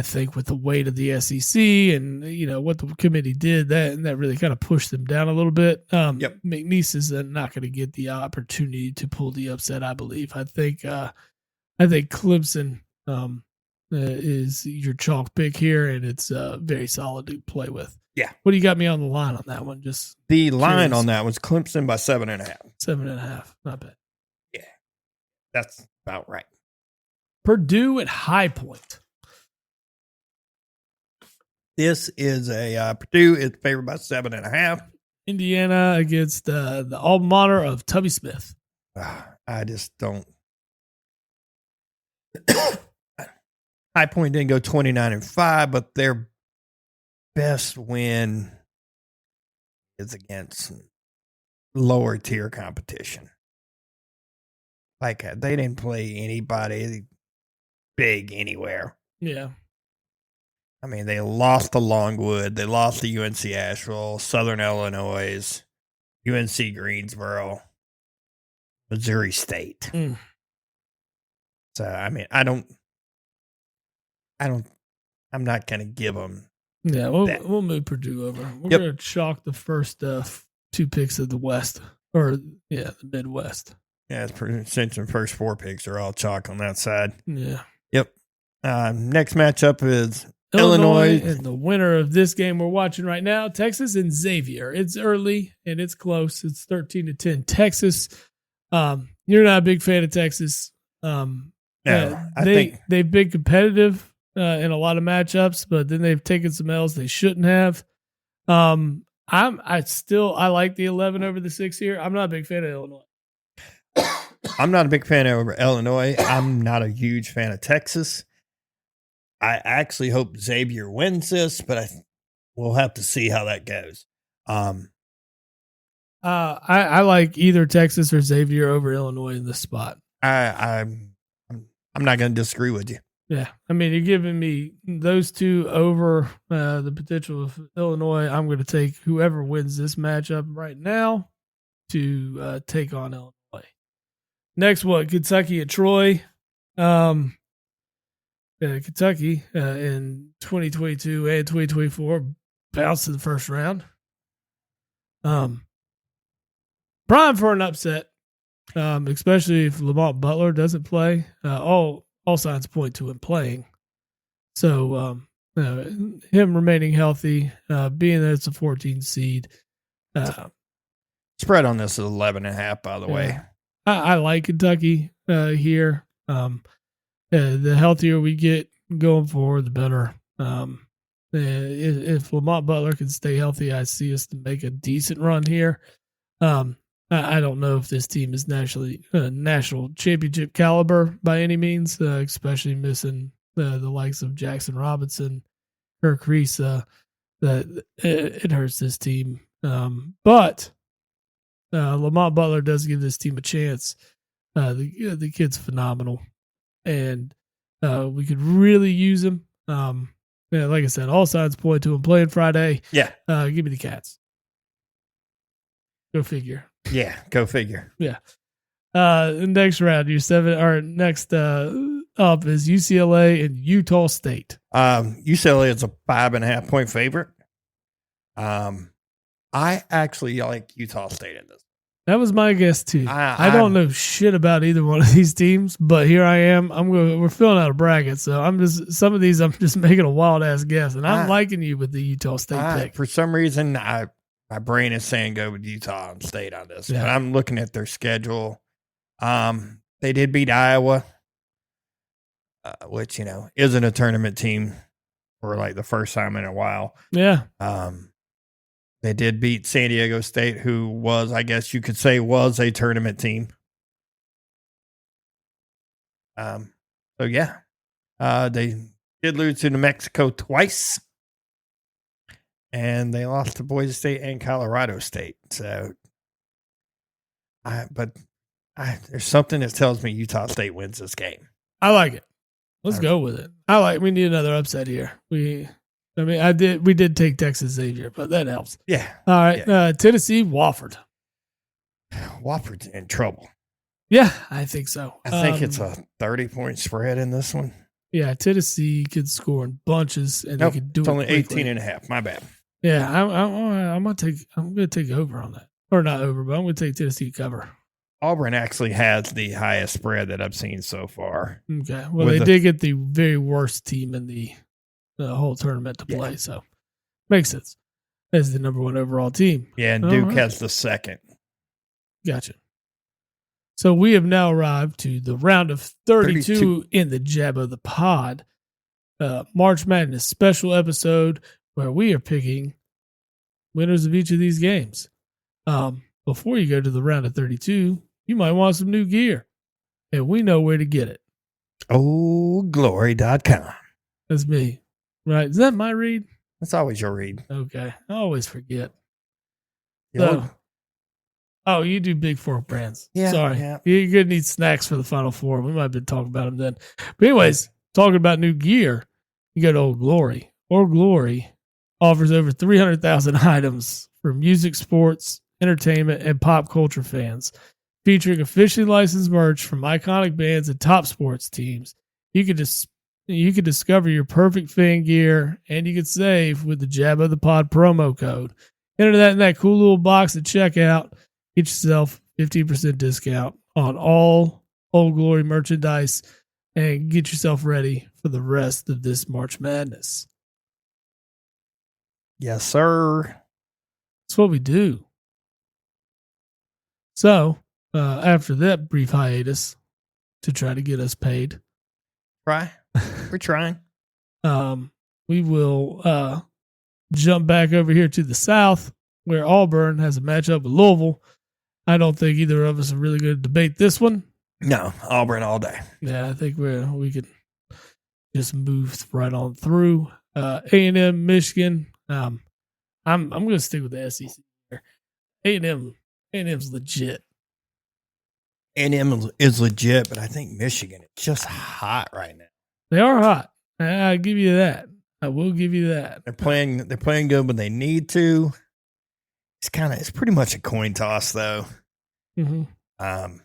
S3: think with the weight of the SEC and what the committee did, that really kind of pushed them down a little bit.
S2: Yep.
S3: McNeese is not going to get the opportunity to pull the upset. I believe. I think Clemson is your chalk pick here, and it's very solid to play with.
S2: Yeah.
S3: What do you got me on the line on that one? Just
S2: the line on that was Clemson by 7.5.
S3: 7.5. Not bad.
S2: Yeah, that's about right.
S3: Purdue at High Point.
S2: This is a Purdue is favored by 7.5.
S3: Indiana against the alma mater of Tubby Smith.
S2: I just don't. High Point didn't go 29-5, but their best win is against lower tier competition. Like they didn't play anybody big anywhere.
S3: Yeah.
S2: I mean, they lost to Longwood. They lost to UNC Asheville, Southern Illinois, UNC Greensboro, Missouri State. So, I mean, I'm not going to give them
S3: Yeah,
S2: that.
S3: we'll move Purdue over. We're
S2: Yep.
S3: going to chalk the first 2 picks of the West, or the Midwest.
S2: Yeah, it's pretty, since the first 4 picks are all chalk on that side.
S3: Yeah.
S2: Yep. Next matchup is Illinois.
S3: And the winner of this game we're watching right now, Texas and Xavier. It's early and it's close. It's 13-10. Texas. You're not a big fan of Texas. They've been competitive in a lot of matchups, but then they've taken some L's they shouldn't have. I like the 11 over the 6 here. I'm not a big fan of Illinois.
S2: I'm not a big fan of Illinois. I'm not a huge fan of Texas. I actually hope Xavier wins this, but we'll have to see how that goes.
S3: I like either Texas or Xavier over Illinois in this spot.
S2: I'm not going to disagree with you.
S3: Yeah, I mean, you're giving me those two over the potential of Illinois. I'm going to take whoever wins this matchup right now to take on Illinois. Next one, Kentucky at Troy. Kentucky in 2022 and 2024 bounced to the first round. Prime for an upset, especially if Lamont Butler doesn't play. All signs point to him playing. So him remaining healthy, being that it's a 14 seed.
S2: Spread on this is 11.5, by the way.
S3: I like Kentucky here. The healthier we get going forward, the better. If Lamont Butler can stay healthy, I see us to make a decent run here. I don't know if this team is national championship caliber by any means, especially missing the likes of Jackson Robinson, Kirk Reese. That it hurts this team. But Lamont Butler does give this team a chance. The kid's phenomenal, and we could really use him. Like I said, all signs point to him playing Friday.
S2: Yeah.
S3: Give me the Cats. Go figure.
S2: Yeah, go figure.
S3: Yeah. Next round, next up is UCLA and Utah State.
S2: UCLA is a 5.5 point favorite. I actually like Utah State in this.
S3: That was my guess too. I don't know shit about either one of these teams, but here I am. We're filling out a bracket, so I'm just making a wild ass guess, and I'm liking you with the Utah State pick.
S2: For some reason, my brain is saying go with Utah State on this, but I'm looking at their schedule. They did beat Iowa, which isn't a tournament team for like the first time in a while.
S3: Yeah.
S2: They did beat San Diego State, who was, I guess you could say, was a tournament team. They did lose to New Mexico twice, and they lost to Boise State and Colorado State. So, there's something that tells me Utah State wins this game.
S3: I like it. Let's go with it. We need another upset here. We did take Texas Xavier, but that helps.
S2: Yeah.
S3: All right.
S2: Yeah.
S3: Tennessee, Wofford.
S2: Wofford's in trouble.
S3: Yeah, I think so.
S2: I think it's a 30-point spread in this one.
S3: Yeah, Tennessee could score in bunches, and they could do it.
S2: It's only
S3: quickly.
S2: 18.5. My bad.
S3: Yeah, I'm gonna take over on that, or not over, but I'm gonna take Tennessee to cover.
S2: Auburn actually has the highest spread that I've seen so far.
S3: Okay. Well, they did get the very worst team in the whole tournament to play, so makes sense. As the number 1 overall team.
S2: Yeah, and Duke has the second.
S3: Gotcha. So we have now arrived to the round of 32 in the Jab of the Pod. March Madness special episode where we are picking winners of each of these games. Before you go to the round of 32, you might want some new gear, and we know where to get it.
S2: OhGlory.com.
S3: That's me. Right. Is that my read?
S2: That's always your read.
S3: Okay. I always forget.
S2: You
S3: you do Big Fork Brands.
S2: Yeah.
S3: Sorry.
S2: Yeah.
S3: You're going to need snacks for the Final Four. We might have been talking about them then. But anyways, talking about new gear, you go to Old Glory. Old Glory offers over 300,000 items for music, sports, entertainment, and pop culture fans, featuring officially licensed merch from iconic bands and top sports teams. You can you can discover your perfect fan gear, and you can save with the Jab of the Pod promo code. Enter that in that cool little box at checkout. Get yourself 15% discount on all Old Glory merchandise and get yourself ready for the rest of this March Madness.
S2: Yes, sir.
S3: That's what we do. So, after that brief hiatus to try to get us paid,
S2: Try. We're trying.
S3: we will jump back over here to the South, where Auburn has a matchup with Louisville. I don't think either of us are really going to debate this one.
S2: No, Auburn all day.
S3: Yeah, I think we could just move right on through. A&M, Michigan. I'm going to stick with the SEC here. A&M's legit.
S2: A&M is legit, but I think Michigan is just hot right now.
S3: They are hot. I'll give you that. I will give you that.
S2: They're playing good when they need to. It's pretty much a coin toss though.
S3: Mm-hmm.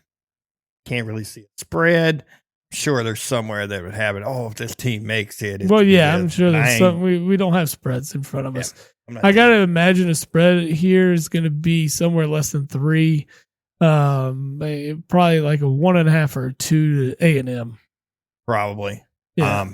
S2: Can't really see a spread. Sure, there's somewhere that would have it. Oh, if this team makes it.
S3: Well, yeah, I'm sure there's some. We don't have spreads in front of us. I got to imagine a spread here is going to be somewhere less than 3. Probably like a 1.5 or 2 to A&M.
S2: Probably.
S3: Yeah.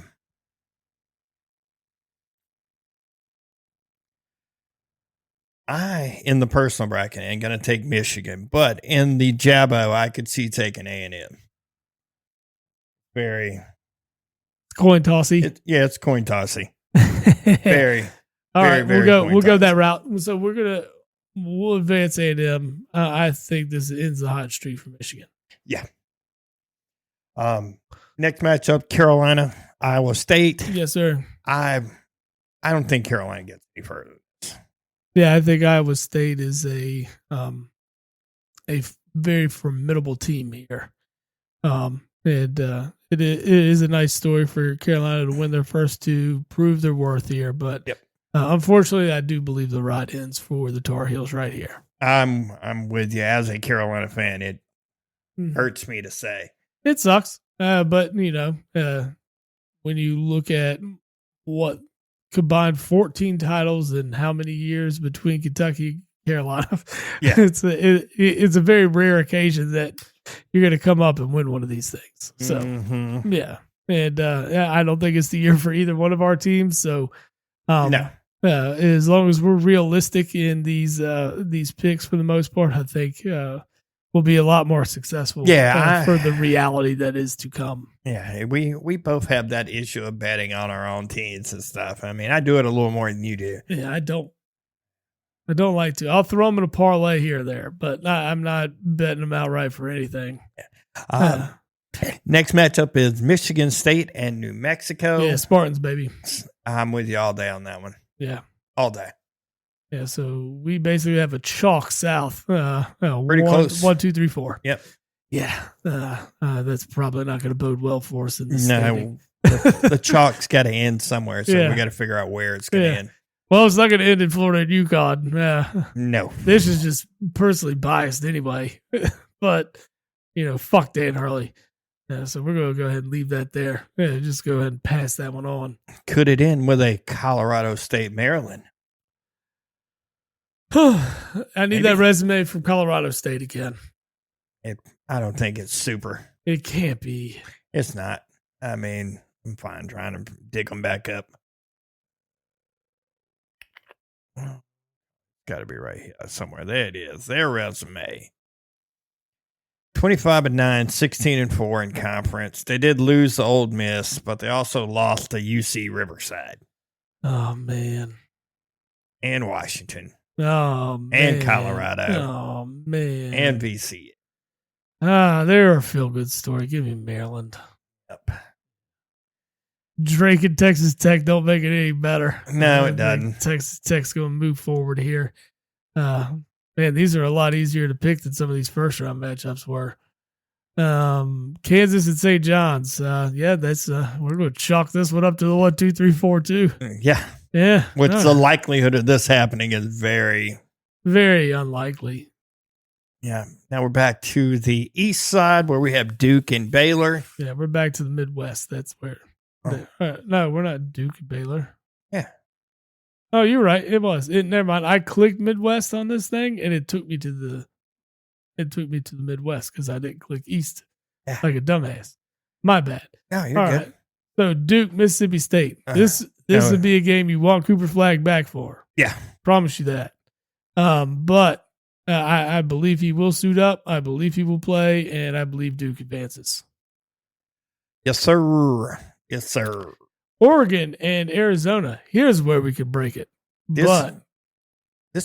S2: I, in the personal bracket, ain't going to take Michigan, but in the Jabbo, I could see taking A&M. Very.
S3: Coin tossy.
S2: It's coin tossy. Very.
S3: All
S2: very,
S3: right,
S2: very
S3: we'll go that route. So we'll advance A&M. I think this ends the hot streak for Michigan.
S2: Yeah. Next matchup, Carolina, Iowa State.
S3: Yes, sir.
S2: I don't think Carolina gets any further.
S3: Yeah, I think Iowa State is a very formidable team here. It is a nice story for Carolina to win their first 2, prove their worth here. But unfortunately, I do believe the ride ends for the Tar Heels right here.
S2: I'm with you. As a Carolina fan, it hurts me to say.
S3: It sucks. But, when you look at what combined 14 titles and how many years between Kentucky and Carolina, it's a very rare occasion that you're going to come up and win one of these things. So, yeah. And I don't think it's the year for either one of our teams. So,
S2: no.
S3: As long as we're realistic in these picks for the most part, I think we'll be a lot more successful for the reality that is to come.
S2: Yeah, we both have that issue of betting on our own teams and stuff. I mean, I do it a little more than you do.
S3: Yeah, I don't like to. I'll throw them in a parlay here or there, but I'm not betting them outright for anything.
S2: Next matchup is Michigan State and New Mexico.
S3: Yeah, Spartans, baby.
S2: I'm with you all day on that one.
S3: Yeah.
S2: All day.
S3: Yeah, so we basically have a chalk south.
S2: Pretty close.
S3: 1, 2, 3, 4.
S2: Yep.
S3: Yeah. That's probably not going to bode well for us in this standing.
S2: The chalk's got to end somewhere, so we got to figure out where it's going to end.
S3: Well, it's not going to end in Florida and UConn.
S2: No.
S3: This is just personally biased anyway. But, fuck Dan Hurley. So we're going to go ahead and leave that there. Yeah, just go ahead and pass that one on.
S2: Could it end with a Colorado State, Maryland?
S3: I need that resume from Colorado State again.
S2: I don't think it's super.
S3: It can't be.
S2: It's not. I mean, I'm fine trying to dig them back up. Got to be right here somewhere. There it is. Their resume. 25-9, 16-4 in conference. They did lose to Ole Miss, but they also lost to UC Riverside.
S3: Oh, man.
S2: And Washington.
S3: Oh, man.
S2: And Colorado.
S3: Oh, man.
S2: And VC.
S3: They're a feel-good story. Give me Maryland.
S2: Yep.
S3: Drake and Texas Tech don't make it any better.
S2: No, it doesn't.
S3: Texas Tech's going to move forward here. Man, these are a lot easier to pick than some of these first-round matchups were. Kansas and St. John's. That's we're going to chalk this one up to the 1, 2, 3, 4, 2.
S2: Yeah. Which the likelihood of this happening is very,
S3: very unlikely.
S2: Yeah. Now we're back to the east side where we have Duke and Baylor.
S3: Yeah, we're back to the Midwest. That's where No, we're not Duke and Baylor.
S2: Yeah.
S3: Oh, you're right. It was. Never mind. I clicked Midwest on this thing, and it took me to the Midwest because I didn't click East like a dumbass. My bad.
S2: No, you're
S3: All
S2: good.
S3: right. So Duke, Mississippi State. This
S2: no.
S3: would be a game you want Cooper Flag back for.
S2: Yeah.
S3: Promise you that. But I believe he will suit up. I believe he will play, and I believe Duke advances.
S2: Yes, sir. Yes, sir.
S3: Oregon and Arizona. Here's where we could break it.
S2: This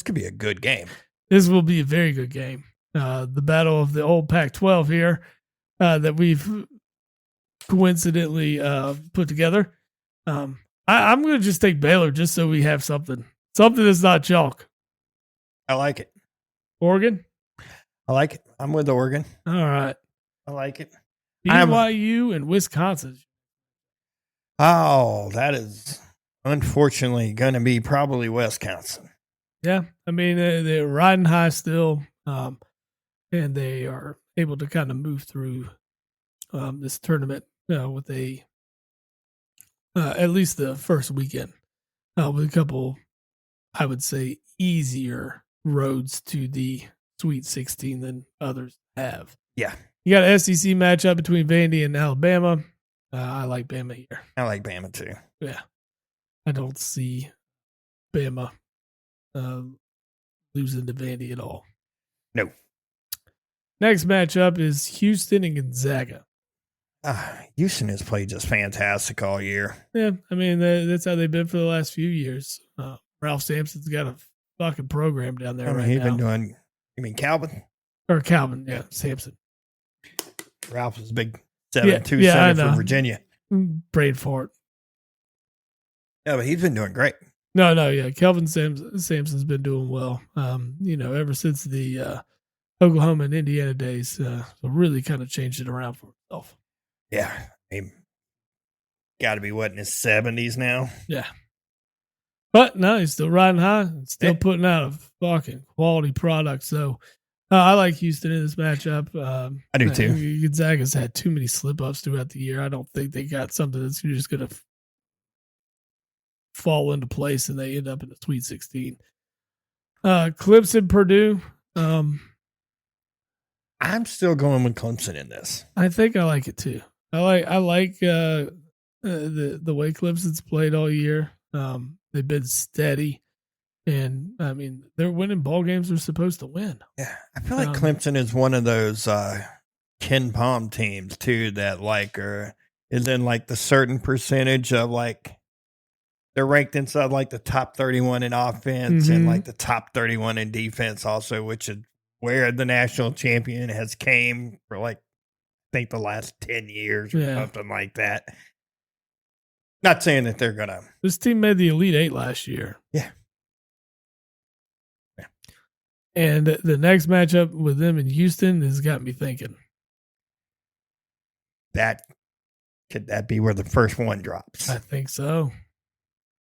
S2: could be a good game.
S3: This will be a very good game. The battle of the old Pac-12 here that we've coincidentally put together. I'm going to just take Baylor just so we have something that's not chalk.
S2: I like it.
S3: Oregon?
S2: I like it. I'm with Oregon.
S3: All right.
S2: I like it.
S3: BYU and Wisconsin.
S2: Oh, that is unfortunately going to be probably Wisconsin.
S3: Yeah. I mean, they're riding high still, and they are able to kind of move through this tournament with at least the first weekend with a couple, I would say, easier roads to the Sweet 16 than others have.
S2: Yeah.
S3: You got an SEC matchup between Vandy and Alabama. I like Bama here.
S2: I like Bama too.
S3: Yeah. I don't see Bama losing to Vandy at all.
S2: No.
S3: Next matchup is Houston and Gonzaga.
S2: Houston has played just fantastic all year.
S3: Yeah, I mean, that's how they've been for the last few years. Ralph Sampson's got a fucking program down there right
S2: he's
S3: now.
S2: Been doing, you mean Calvin?
S3: Or Calvin, yeah, Sampson.
S2: Ralph was a big 7-2 center for Virginia.
S3: Prayed for it.
S2: Yeah, but he's been doing great.
S3: No, yeah. Kelvin Sampson's been doing well. Ever since the Oklahoma and Indiana days, so really kind of changed it around for himself.
S2: Yeah, he got to be in his 70s now.
S3: Yeah, but no, he's still riding high, and still putting out a fucking quality product. So I like Houston in this matchup.
S2: I do too.
S3: Gonzaga's had too many slip ups throughout the year. I don't think they got something that's just going to fall into place and they end up in the Sweet 16. Clemson, Purdue.
S2: I'm still going with Clemson in this.
S3: I think I like it too. I like the way Clemson's played all year. They've been steady, and I mean they're winning ball games they're supposed to win.
S2: Yeah, I feel like Clemson is one of those Ken Palm teams too that is in like the certain percentage of like they're ranked inside like the top 31 in offense and like the top 31 in defense also, which is where the national champion has came for like I think the last 10 years or something like that. Not saying that they're gonna.
S3: This team made the Elite Eight last year.
S2: Yeah.
S3: And the next matchup with them in Houston has got me thinking.
S2: Could that be where the first one drops?
S3: I think so.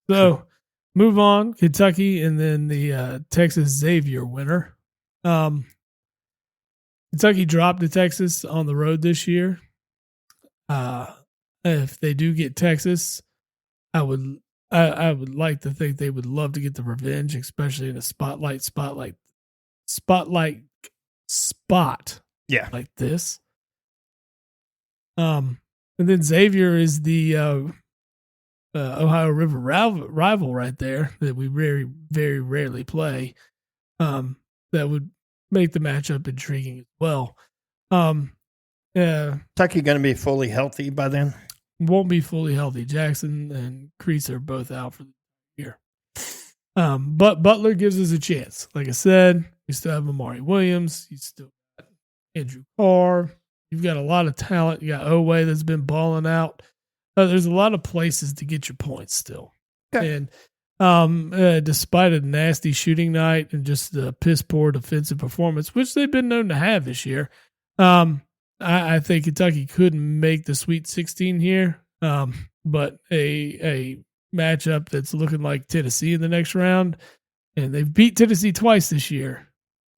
S3: So move on, Kentucky, and then the Texas Xavier winner. Kentucky dropped to Texas on the road this year. If they do get Texas, I would like to think they would love to get the revenge, especially in a spotlight spot
S2: Yeah.
S3: like this. And then Xavier is the Ohio River rival right there that we very, very rarely play. That would make the matchup intriguing as well.
S2: Kentucky going to be fully healthy by then?
S3: Won't be fully healthy. Jackson and Crease are both out for the year. But Butler gives us a chance. Like I said, you still have Amari Williams. You still got Andrew Carr. You've got a lot of talent. You got Oweh that's been balling out. There's a lot of places to get your points still. Okay. And despite a nasty shooting night and just the piss poor defensive performance, which they've been known to have this year, I think Kentucky could make the Sweet 16 here. But a matchup that's looking like Tennessee in the next round, and they've beat Tennessee twice this year.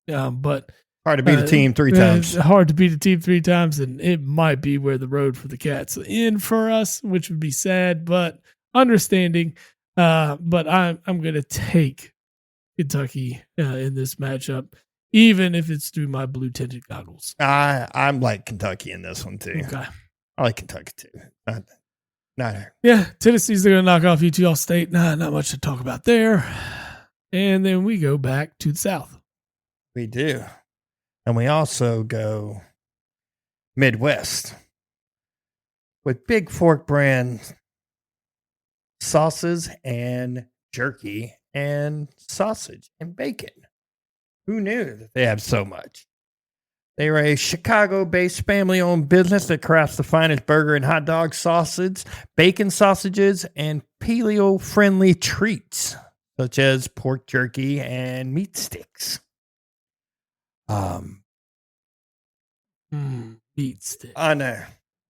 S3: But
S2: Hard to beat a team three times.
S3: Hard to beat a team 3 times, and it might be where the road for the Cats end for us, which would be sad, but understanding. But I'm going to take Kentucky in this matchup, even if it's through my blue tinted goggles.
S2: I'm like Kentucky in this one too.
S3: Okay.
S2: I like Kentucky too. Not her.
S3: Yeah, Tennessee's going to knock off Utah State. Not much to talk about there. And then we go back to the South.
S2: We do. And we also go Midwest with Big Fork brand sauces and jerky and sausage and bacon. Who knew that they have so much? They are a Chicago-based family-owned business that crafts the finest burger and hot dog sausage, bacon sausages, and paleo-friendly treats, such as pork jerky and meat sticks.
S3: Meat sticks.
S2: I know.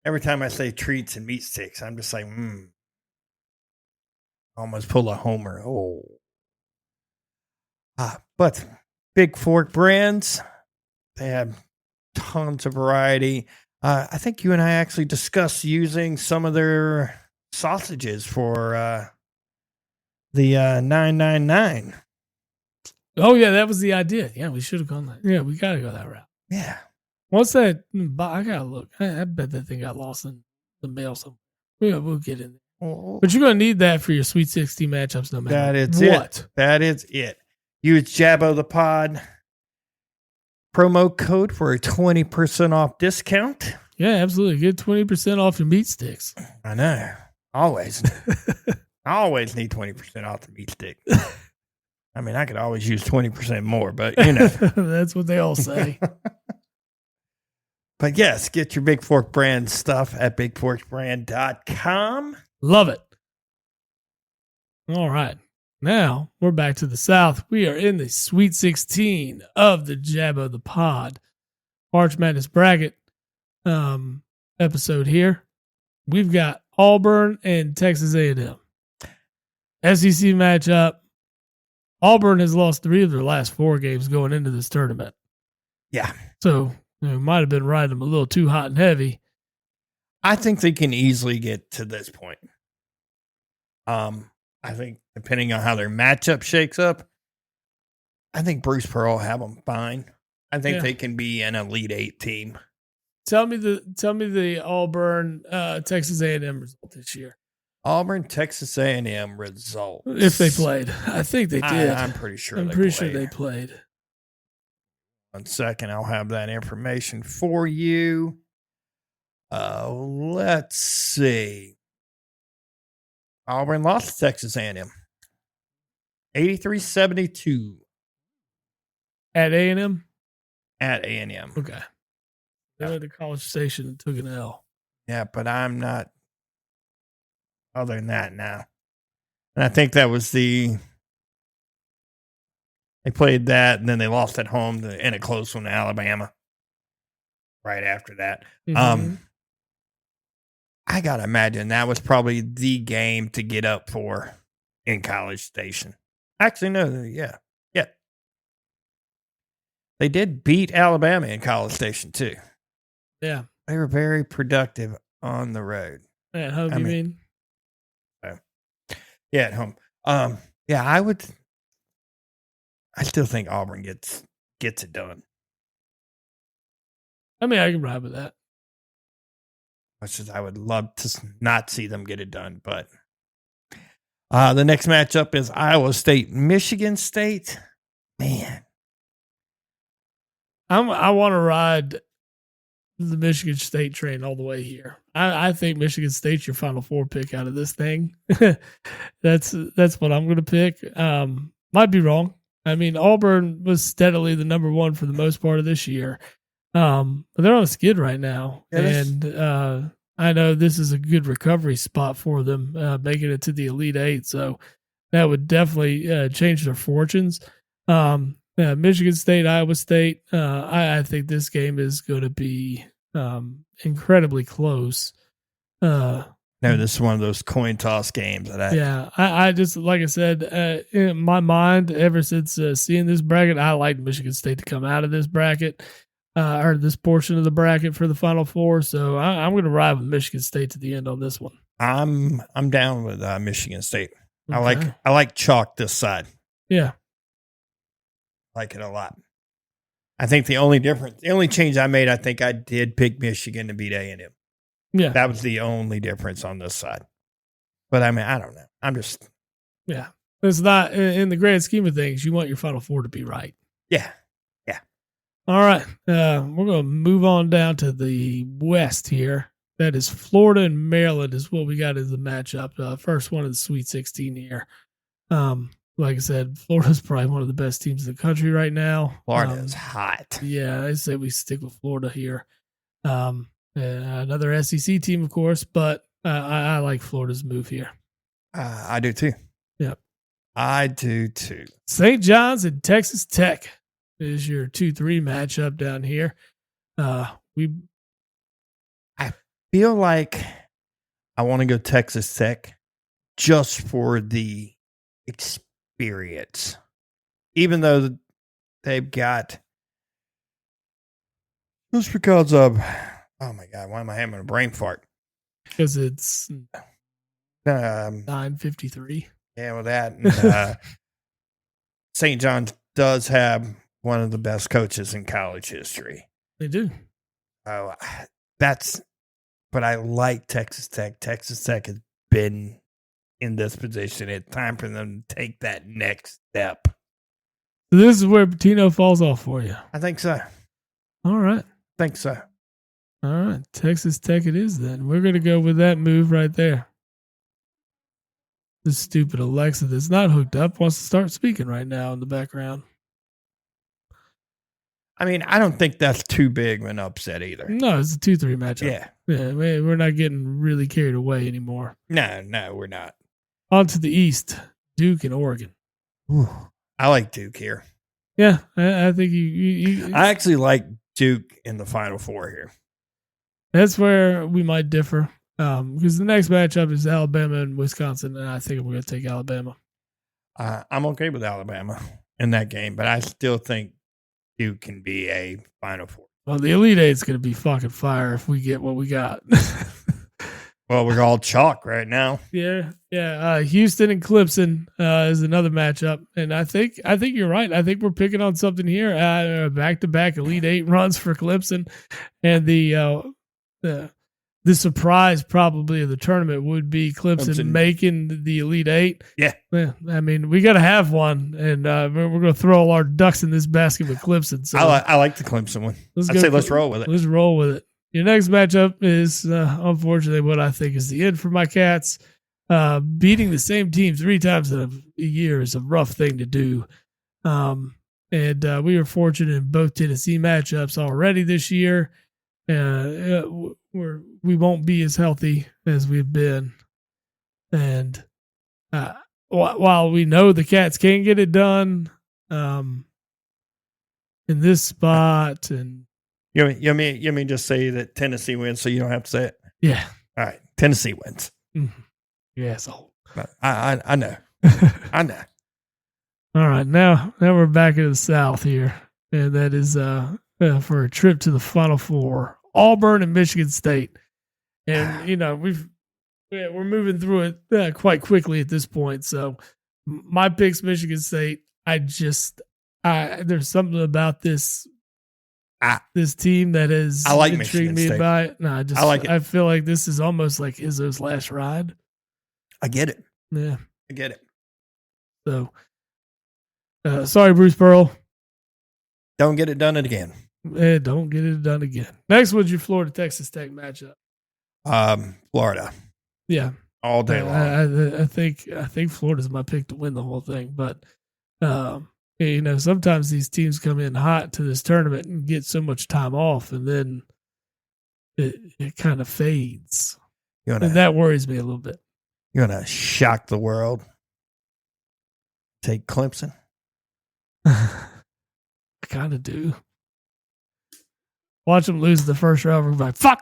S2: Every time I say treats and meat sticks, I'm just like, almost pull a homer. Oh. But Big Fork brands, they have tons of variety. I think you and I actually discussed using some of their sausages for the 999.
S3: Oh, yeah, that was the idea. Yeah, we should have gone that. Yeah, we got to go that route.
S2: Yeah.
S3: What's that? I got to look. I bet that thing got lost in the mail somewhere. We'll get in there. But you're going to need that for your Sweet 16 matchups no matter
S2: That is
S3: what.
S2: it. That is it. Use Jabbo the Pod promo code for a 20% off discount.
S3: Yeah, absolutely. Get 20% off your meat sticks.
S2: I know. Always. I always need 20% off the meat stick. I mean, I could always use 20% more, but you know.
S3: That's what they all say.
S2: But yes, get your Big Fork brand stuff at bigforkbrand.com.
S3: Love it. All right. Now we're back to the South. We are in the Sweet 16 of the Jabbo the Pod March Madness bracket episode here. We've got Auburn and Texas A&M. SEC matchup. Auburn has lost 3 of their last 4 games going into this tournament.
S2: Yeah.
S3: So might have been riding them a little too hot and heavy.
S2: I think they can easily get to this point. I think depending on how their matchup shakes up, I think Bruce Pearl will have them fine. I think they can be an Elite 8 team.
S3: Tell me the Auburn Texas A&M result this year.
S2: Auburn Texas A&M results.
S3: If they played, I think they did.
S2: I'm pretty sure.
S3: I'm pretty sure they played.
S2: 1 second, I'll have that information for you. Let's see. Auburn lost to Texas A&M. 83-72.
S3: At A&M?
S2: At A&M.
S3: Okay. They went to College Station and took an L.
S2: Yeah, but I'm not other than that now. And I think that was they played that, and then they lost at home in a close one to Alabama right after that.
S3: Mm-hmm.
S2: I got to imagine that was probably the game to get up for in College Station. Actually, no, yeah. They did beat Alabama in College Station, too.
S3: Yeah.
S2: They were very productive on the road.
S3: At home, you mean?
S2: Yeah, at home. I still think Auburn gets it done.
S3: I mean, I can ride with that.
S2: Much as I would love to not see them get it done, but the next matchup is Iowa State, Michigan State. Man,
S3: I want to ride the Michigan State train all the way here. I think Michigan State's your Final Four pick out of this thing. That's what I'm going to pick. Might be wrong. I mean, Auburn was steadily the number 1 for the most part of this year. But they're on a skid right now.
S2: Yes.
S3: And I know this is a good recovery spot for them, making it to the Elite 8. So that would definitely change their fortunes. Michigan State, Iowa State, I think this game is going to be incredibly close.
S2: No, this is one of those coin toss games.
S3: I just, like I said, in my mind, ever since seeing this bracket, I like Michigan State to come out of this bracket or this portion of the bracket for the Final Four. So I'm going to ride with Michigan State to the end on this one.
S2: I'm down with Michigan State.
S3: Okay.
S2: I like chalk this side.
S3: Yeah.
S2: Like it a lot. I think the only change I made, I think I did pick Michigan to beat A&M.
S3: Yeah.
S2: That was the only difference on this side. But I mean, I don't know. I'm just.
S3: Yeah. It's not, in the grand scheme of things, you want your Final Four to be right.
S2: Yeah.
S3: All right. We're going to move on down to the West here. That is Florida and Maryland is what we got as the matchup. First one of the Sweet 16 here. Like I said, Florida's probably one of the best teams in the country right now.
S2: Florida is hot.
S3: Yeah, I say we stick with Florida here. Another SEC team, of course, but I like Florida's move here.
S2: I do too.
S3: Yep.
S2: I do too.
S3: St. John's and Texas Tech is your 2-3 matchup down here. I
S2: feel like I want to go Texas Tech just for the experience. Even though they've got, just because of, oh my God, why am I having a brain fart?
S3: Because it's 9:53.
S2: Yeah, with that. And, St. John's does have one of the best coaches in college history.
S3: They do.
S2: Oh, but I like Texas Tech. Texas Tech has been in this position. It's time for them to take that next step.
S3: This is where Pitino falls off for you.
S2: I think so.
S3: All right.
S2: Think so.
S3: All right. Texas Tech it is then. We're going to go with that move right there. This stupid Alexa that's not hooked up wants to start speaking right now in the background.
S2: I mean, I don't think that's too big of an upset either.
S3: No, it's a 2-3 matchup.
S2: Yeah.
S3: We're not getting really carried away anymore.
S2: No, we're not.
S3: On to the East, Duke and Oregon.
S2: Ooh, I like Duke here.
S3: Yeah, I think you
S2: I actually like Duke in the Final Four here.
S3: That's where we might differ. Because the next matchup is Alabama and Wisconsin, and I think we're going to take Alabama.
S2: I'm okay with Alabama in that game, but I still think Duke can be a Final Four.
S3: Well, the Elite Eight is going to be fucking fire if we get what we got.
S2: Well, we're all chalk right now.
S3: Yeah. Houston and Clemson is another matchup, and I think you're right. I think we're picking on something here. Back-to-back Elite Eight runs for Clemson, and the surprise probably of the tournament would be Clemson making the Elite Eight.
S2: Yeah.
S3: I mean, we got to have one, and we're going to throw all our ducks in this basket with Clemson. So
S2: I like the Clemson one. Let's roll with it.
S3: Let's roll with it. Your next matchup is, unfortunately, what I think is the end for my Cats. Beating the same team 3 times in a year is a rough thing to do. And we were fortunate in both Tennessee matchups already this year. We won't be as healthy as we've been. And while we know the Cats can get it done in this spot, and
S2: you mean just say that Tennessee wins so you don't have to say it?
S3: Yeah.
S2: All right. Tennessee wins.
S3: Mm-hmm. You asshole.
S2: I know. I know.
S3: All right. Now we're back in the South here. And that is for a trip to the Final Four. Auburn and Michigan State. And, we're moving through it quite quickly at this point. So my pick's Michigan State. There's something about this team that has intrigued me about it. No, I like it. I feel like this is almost like Izzo's last ride.
S2: I get it.
S3: Yeah.
S2: I get it.
S3: So, sorry, Bruce Pearl.
S2: Don't get it done again.
S3: Don't get it done again. Next one's your Florida Texas Tech matchup.
S2: Florida.
S3: Yeah.
S2: All day long.
S3: I think Florida's my pick to win the whole thing, but sometimes these teams come in hot to this tournament and get so much time off, and then it kind of fades. And that worries me a little bit.
S2: You're gonna shock the world. Take Clemson.
S3: I kind of do. Watch them lose the first round. We're like, fuck.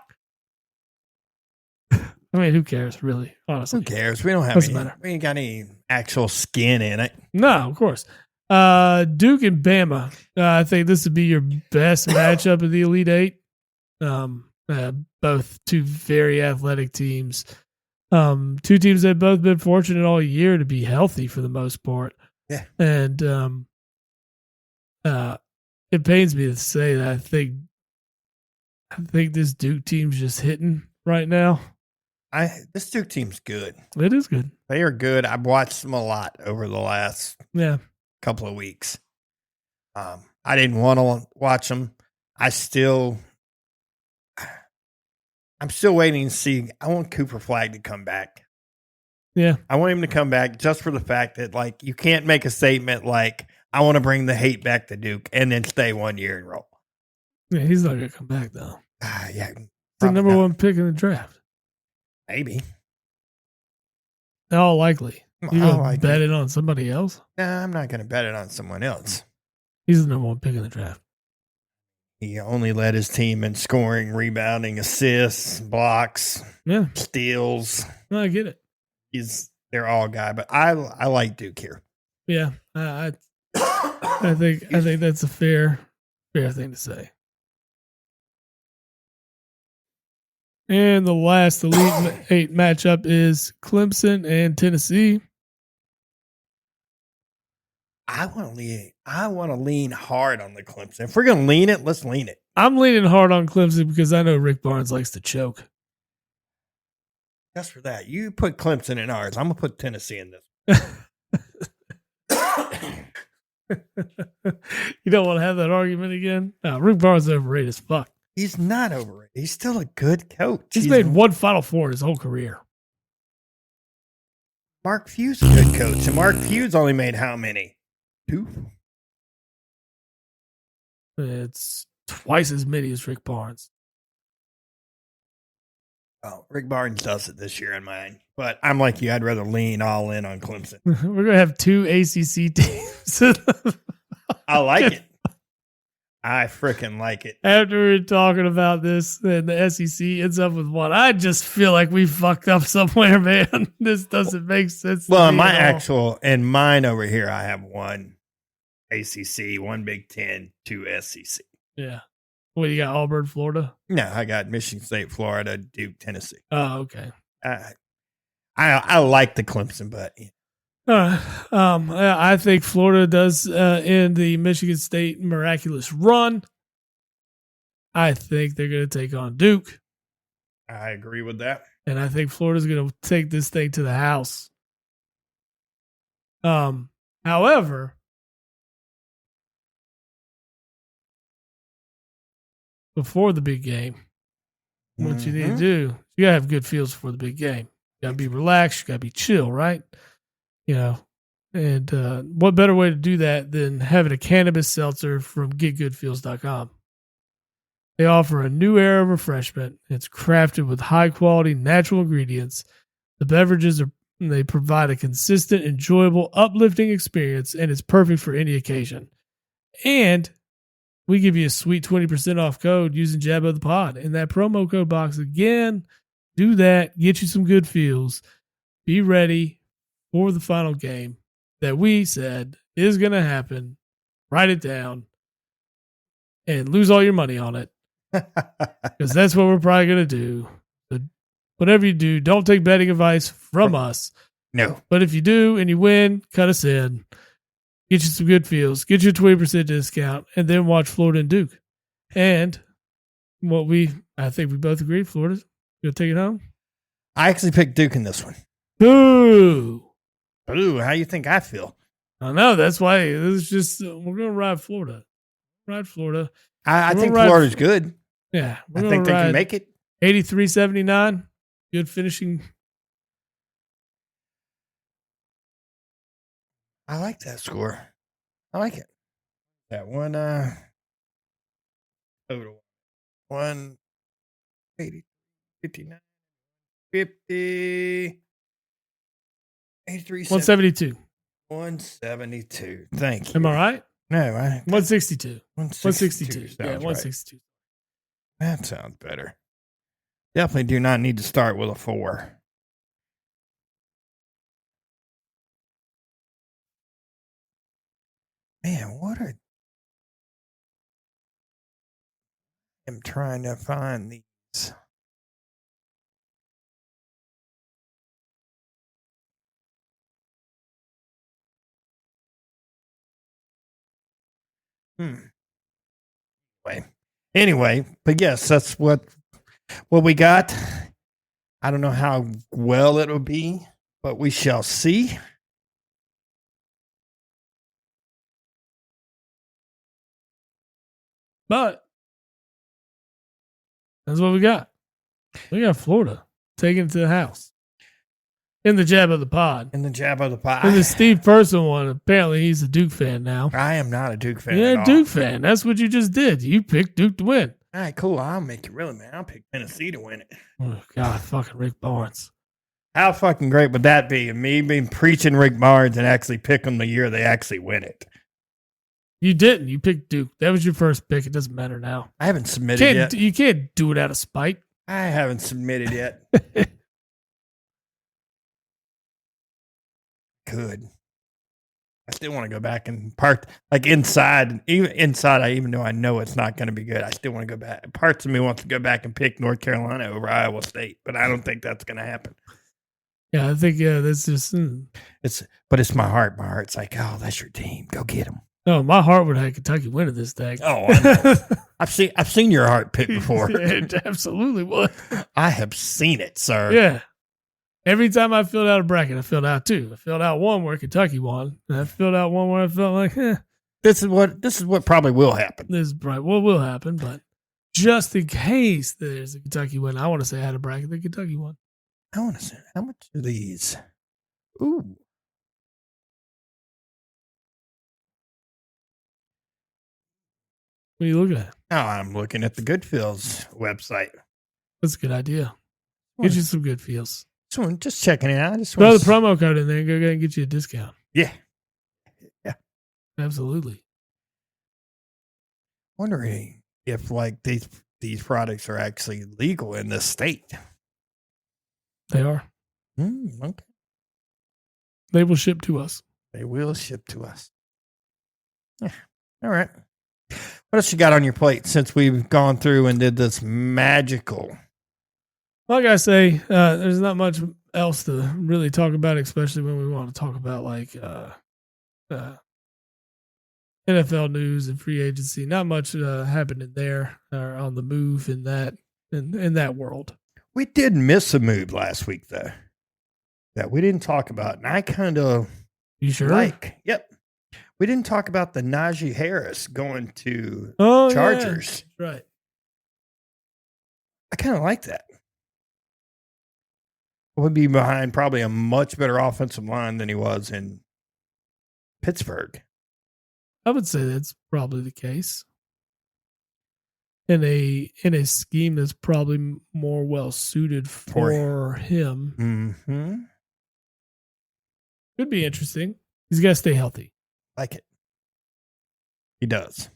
S3: I mean, who cares, really? Honestly,
S2: Who cares? We don't have
S3: Doesn't
S2: any.
S3: matter.
S2: We ain't got any actual skin in it.
S3: No, of course. Duke and Bama. I think this would be your best matchup of the Elite Eight. Both two very athletic teams. Two teams that have both been fortunate all year to be healthy for the most part.
S2: Yeah.
S3: And it pains me to say that I think this Duke team's just hitting right now.
S2: This Duke team's good.
S3: It is good.
S2: They are good. I've watched them a lot over the last couple of weeks. I didn't want to watch them. I'm still waiting to see. I want Cooper Flagg to come back.
S3: Yeah.
S2: I want him to come back just for the fact that, like, you can't make a statement like, I want to bring the hate back to Duke and then stay 1 year and roll.
S3: Yeah, he's not going to come back, though.
S2: Yeah.
S3: The number one pick in the draft.
S2: Maybe.
S3: All likely. You going to bet it on somebody else?
S2: Nah, I'm not going to bet it on someone else.
S3: He's the number one pick in the draft.
S2: He only led his team in scoring, rebounding, assists, blocks, steals.
S3: No, I get it.
S2: They're all guy, but I like Duke here.
S3: Yeah, I think that's a fair thing to say. And the last Elite Eight matchup is Clemson and Tennessee.
S2: I want to lean hard on the Clemson. If we're going to lean it, let's lean it.
S3: I'm leaning hard on Clemson because I know Rick Barnes likes to choke.
S2: Just for that. You put Clemson in ours. I'm going to put Tennessee in this.
S3: You don't want to have that argument again? No, Rick Barnes is overrated as fuck.
S2: He's not overrated. He's still a good coach.
S3: He's made one Final Four in his whole career.
S2: Mark Few's a good coach, and Mark Few's only made how many? 2?
S3: It's twice as many as Rick Barnes.
S2: Oh, Rick Barnes does it this year in mine. But I'm like you. I'd rather lean all in on Clemson.
S3: We're going to have 2 ACC teams.
S2: I like it. I freaking like it.
S3: After we're talking about this, and the SEC ends up with one. I just feel like we fucked up somewhere, man. This doesn't make sense.
S2: Well, in mine over here, I have 1 ACC, 1 Big Ten, 2 SEC.
S3: Yeah. What, you got Auburn, Florida?
S2: No, I got Michigan State, Florida, Duke, Tennessee.
S3: Oh, okay.
S2: I like the Clemson, but
S3: I think Florida does end the Michigan State miraculous run. I think they're going to take on Duke.
S2: I agree with that.
S3: And I think Florida's going to take this thing to the house. However, before the big game, what you need to do, you got to have good feels before the big game. You got to be relaxed. You got to be chill, right? You know, and what better way to do that than having a cannabis seltzer from getgoodfeels.com? They offer a new era of refreshment. It's crafted with high quality natural ingredients. The beverages they provide a consistent, enjoyable, uplifting experience, and it's perfect for any occasion. And we give you a sweet 20% off code using Jab of the Pod in that promo code box. Again, do that. Get you some good feels. Be ready for the final game that we said is going to happen. Write it down and lose all your money on it. Because that's what we're probably going to do. But whatever you do, don't take betting advice from us.
S2: No.
S3: But if you do and you win, cut us in. Get you some good feels. Get you a 20% discount. And then watch Florida and Duke. And I think we both agree, Florida's going to take it home.
S2: I actually picked Duke in this one.
S3: Boo!
S2: How you think I feel?
S3: I know. That's why it's just, we're going to ride Florida. Ride Florida.
S2: I think Florida's good.
S3: Yeah.
S2: I think they can make it.
S3: 83-79. Good finishing.
S2: I like that score. I like it. That one, total 180, 59, 50, 83,
S3: 172.
S2: 172. Thank you.
S3: Am I right?
S2: No,
S3: 162.
S2: 162.
S3: 162. Yeah, 162.
S2: Right. That sounds better. Definitely do not need to start with a 4. Man, what are... I'm trying to find these. Anyway, but yes, that's what we got. I don't know how well it'll be, but we shall see.
S3: But that's what we got. We got Florida taking it to the house. In the jab of the pod.
S2: In the jab of the pod.
S3: And the Steve Person one, apparently he's a Duke fan now.
S2: I am not a Duke fan.
S3: You're a Duke fan. That's what you just did. You picked Duke to win.
S2: All right, cool. I'll make it really, man. I'll pick Tennessee to win it.
S3: Oh, God, fucking Rick Barnes.
S2: How fucking great would that be? Me being preaching Rick Barnes and actually pick them the year they actually win it.
S3: You didn't. You picked Duke. That was your first pick. It doesn't matter now.
S2: I haven't submitted yet.
S3: You can't do it out of spite.
S2: I haven't submitted yet. Could. I still want to go back and like inside. Even inside, even though I know it's not going to be good, I still want to go back. Parts of me wants to go back and pick North Carolina over Iowa State, but I don't think that's going to happen.
S3: Yeah, I think that's just.
S2: But it's my heart. My heart's like, oh, that's your team. Go get them.
S3: Oh, my heart would have Kentucky winning this thing.
S2: Oh, I know. I've seen your heart pick before.
S3: It absolutely would.
S2: I have seen it, sir.
S3: Yeah. Every time I filled out a bracket, I filled out 2. I filled out one where Kentucky won, and I filled out one where I felt like,
S2: This is what probably will happen.
S3: This is probably what will happen, but just in case there's a Kentucky win, I want to say I had a bracket that Kentucky won.
S2: I want to say, how much are these? Ooh.
S3: What are you looking at?
S2: Oh, I'm looking at the Goodfields website.
S3: That's a good idea. Get you some good feels.
S2: Just checking it out.
S3: Throw the promo code in there and go ahead and get you a discount.
S2: Yeah.
S3: Absolutely.
S2: Wondering if like these products are actually legal in this state.
S3: They are.
S2: Okay.
S3: They will ship to us.
S2: They will ship to us. Yeah. All right. What else you got on your plate since we've gone through and did this magical?
S3: Like I say, there's not much else to really talk about, especially when we want to talk about like NFL news and free agency. Not much happening there or on the move in that world.
S2: We did miss a move last week though that we didn't talk about, and I kind of
S3: you sure?
S2: Yep. We didn't talk about the Najee Harris going to Chargers.
S3: Yeah, right.
S2: I kind of like that. Would be behind probably a much better offensive line than he was in Pittsburgh.
S3: I would say that's probably the case. In a scheme that's probably more well suited for him.
S2: Mm-hmm.
S3: Could be interesting. He's got to stay healthy.
S2: Like it. He does.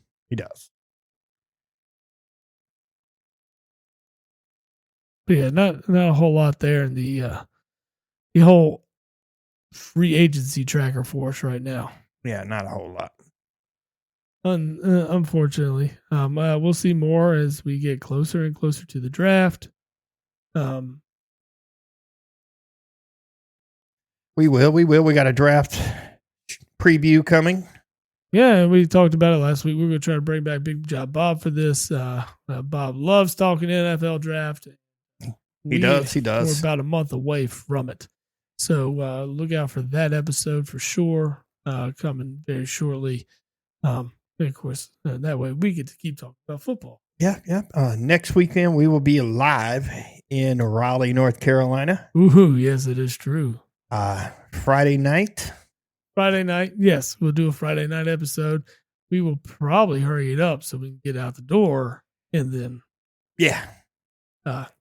S3: But yeah, not a whole lot there in the whole free agency tracker for us right now.
S2: Yeah, not a whole lot.
S3: Unfortunately, we'll see more as we get closer and closer to the draft.
S2: We will. We got a draft preview coming.
S3: Yeah, we talked about it last week. We're going to try to bring back Big Job Bob for this. Bob loves talking NFL draft.
S2: He does.
S3: We're about a month away from it. So look out for that episode for sure, coming very shortly. Of course, that way we get to keep talking about football.
S2: Yeah. Next weekend, we will be live in Raleigh, North Carolina.
S3: Ooh, yes, it is true.
S2: Friday night,
S3: yes, we'll do a Friday night episode. We will probably hurry it up so we can get out the door and then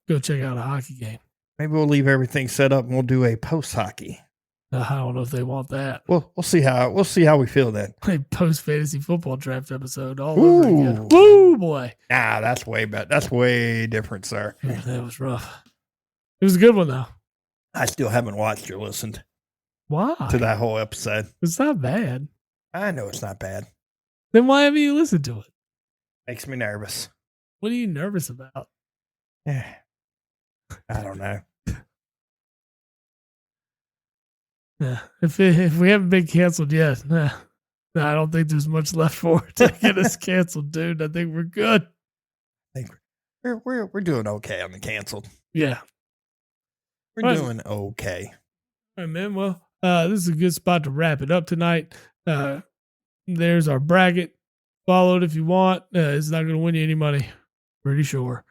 S3: go check out a hockey game.
S2: Maybe we'll leave everything set up and we'll do a post-hockey
S3: I don't know if they want that.
S2: We'll see how we feel then.
S3: Post fantasy football draft episode all over again.
S2: Ooh.
S3: Woo, boy!
S2: Nah, that's way better. That's way different, sir.
S3: That was rough. It was a good one though.
S2: I still haven't watched or listened
S3: Why?
S2: to that whole episode.
S3: It's not bad.
S2: I know it's not bad.
S3: Then why haven't you listened to it?
S2: Makes me nervous.
S3: What are you nervous about?
S2: Yeah. I don't know.
S3: Yeah. If we haven't been canceled yet, I don't think there's much left for it to get us canceled, dude. I think we're good.
S2: I think we're doing okay on the canceled.
S3: Yeah.
S2: We're
S3: Right.
S2: doing okay.
S3: All right, man. Well, this is a good spot to wrap it up tonight. There's our bracket. Follow it if you want. It's not going to win you any money. Pretty sure.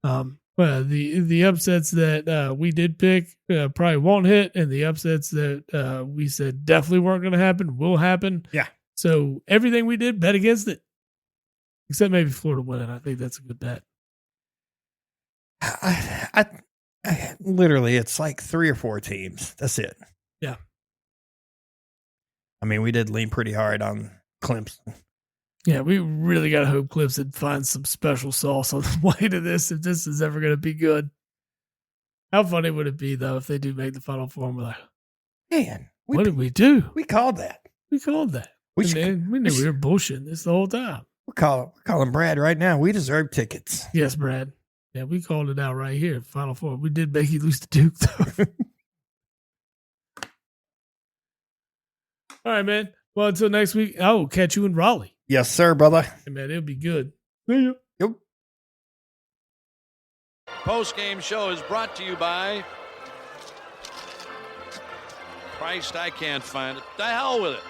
S3: The upsets that we did pick probably won't hit, and the upsets that we said definitely weren't going to happen will happen.
S2: Yeah.
S3: So everything we did, bet against it, except maybe Florida winning. I think that's a good bet.
S2: I literally, it's like 3 or 4 teams. That's it.
S3: Yeah.
S2: I mean, we did lean pretty hard on Clemson.
S3: Yeah, we really got to hope Clemson finds some special sauce on the way to this if this is ever going to be good. How funny would it be, though, if they do make the Final Four and we're like,
S2: Man,
S3: what did we do?
S2: We called that.
S3: We called that.
S2: We
S3: We knew we were bullshitting this the whole time.
S2: We're calling Brad right now. We deserve tickets.
S3: Yes, Brad. Yeah, we called it out right here. Final Four. We did make you lose to Duke, though. All right, man. Well, until next week, I will catch you in Raleigh.
S2: Yes, sir, brother.
S3: Hey, man, it'll be good. See ya.
S2: Yep.
S1: Post-game show is brought to you by Christ, I can't find it. The hell with it.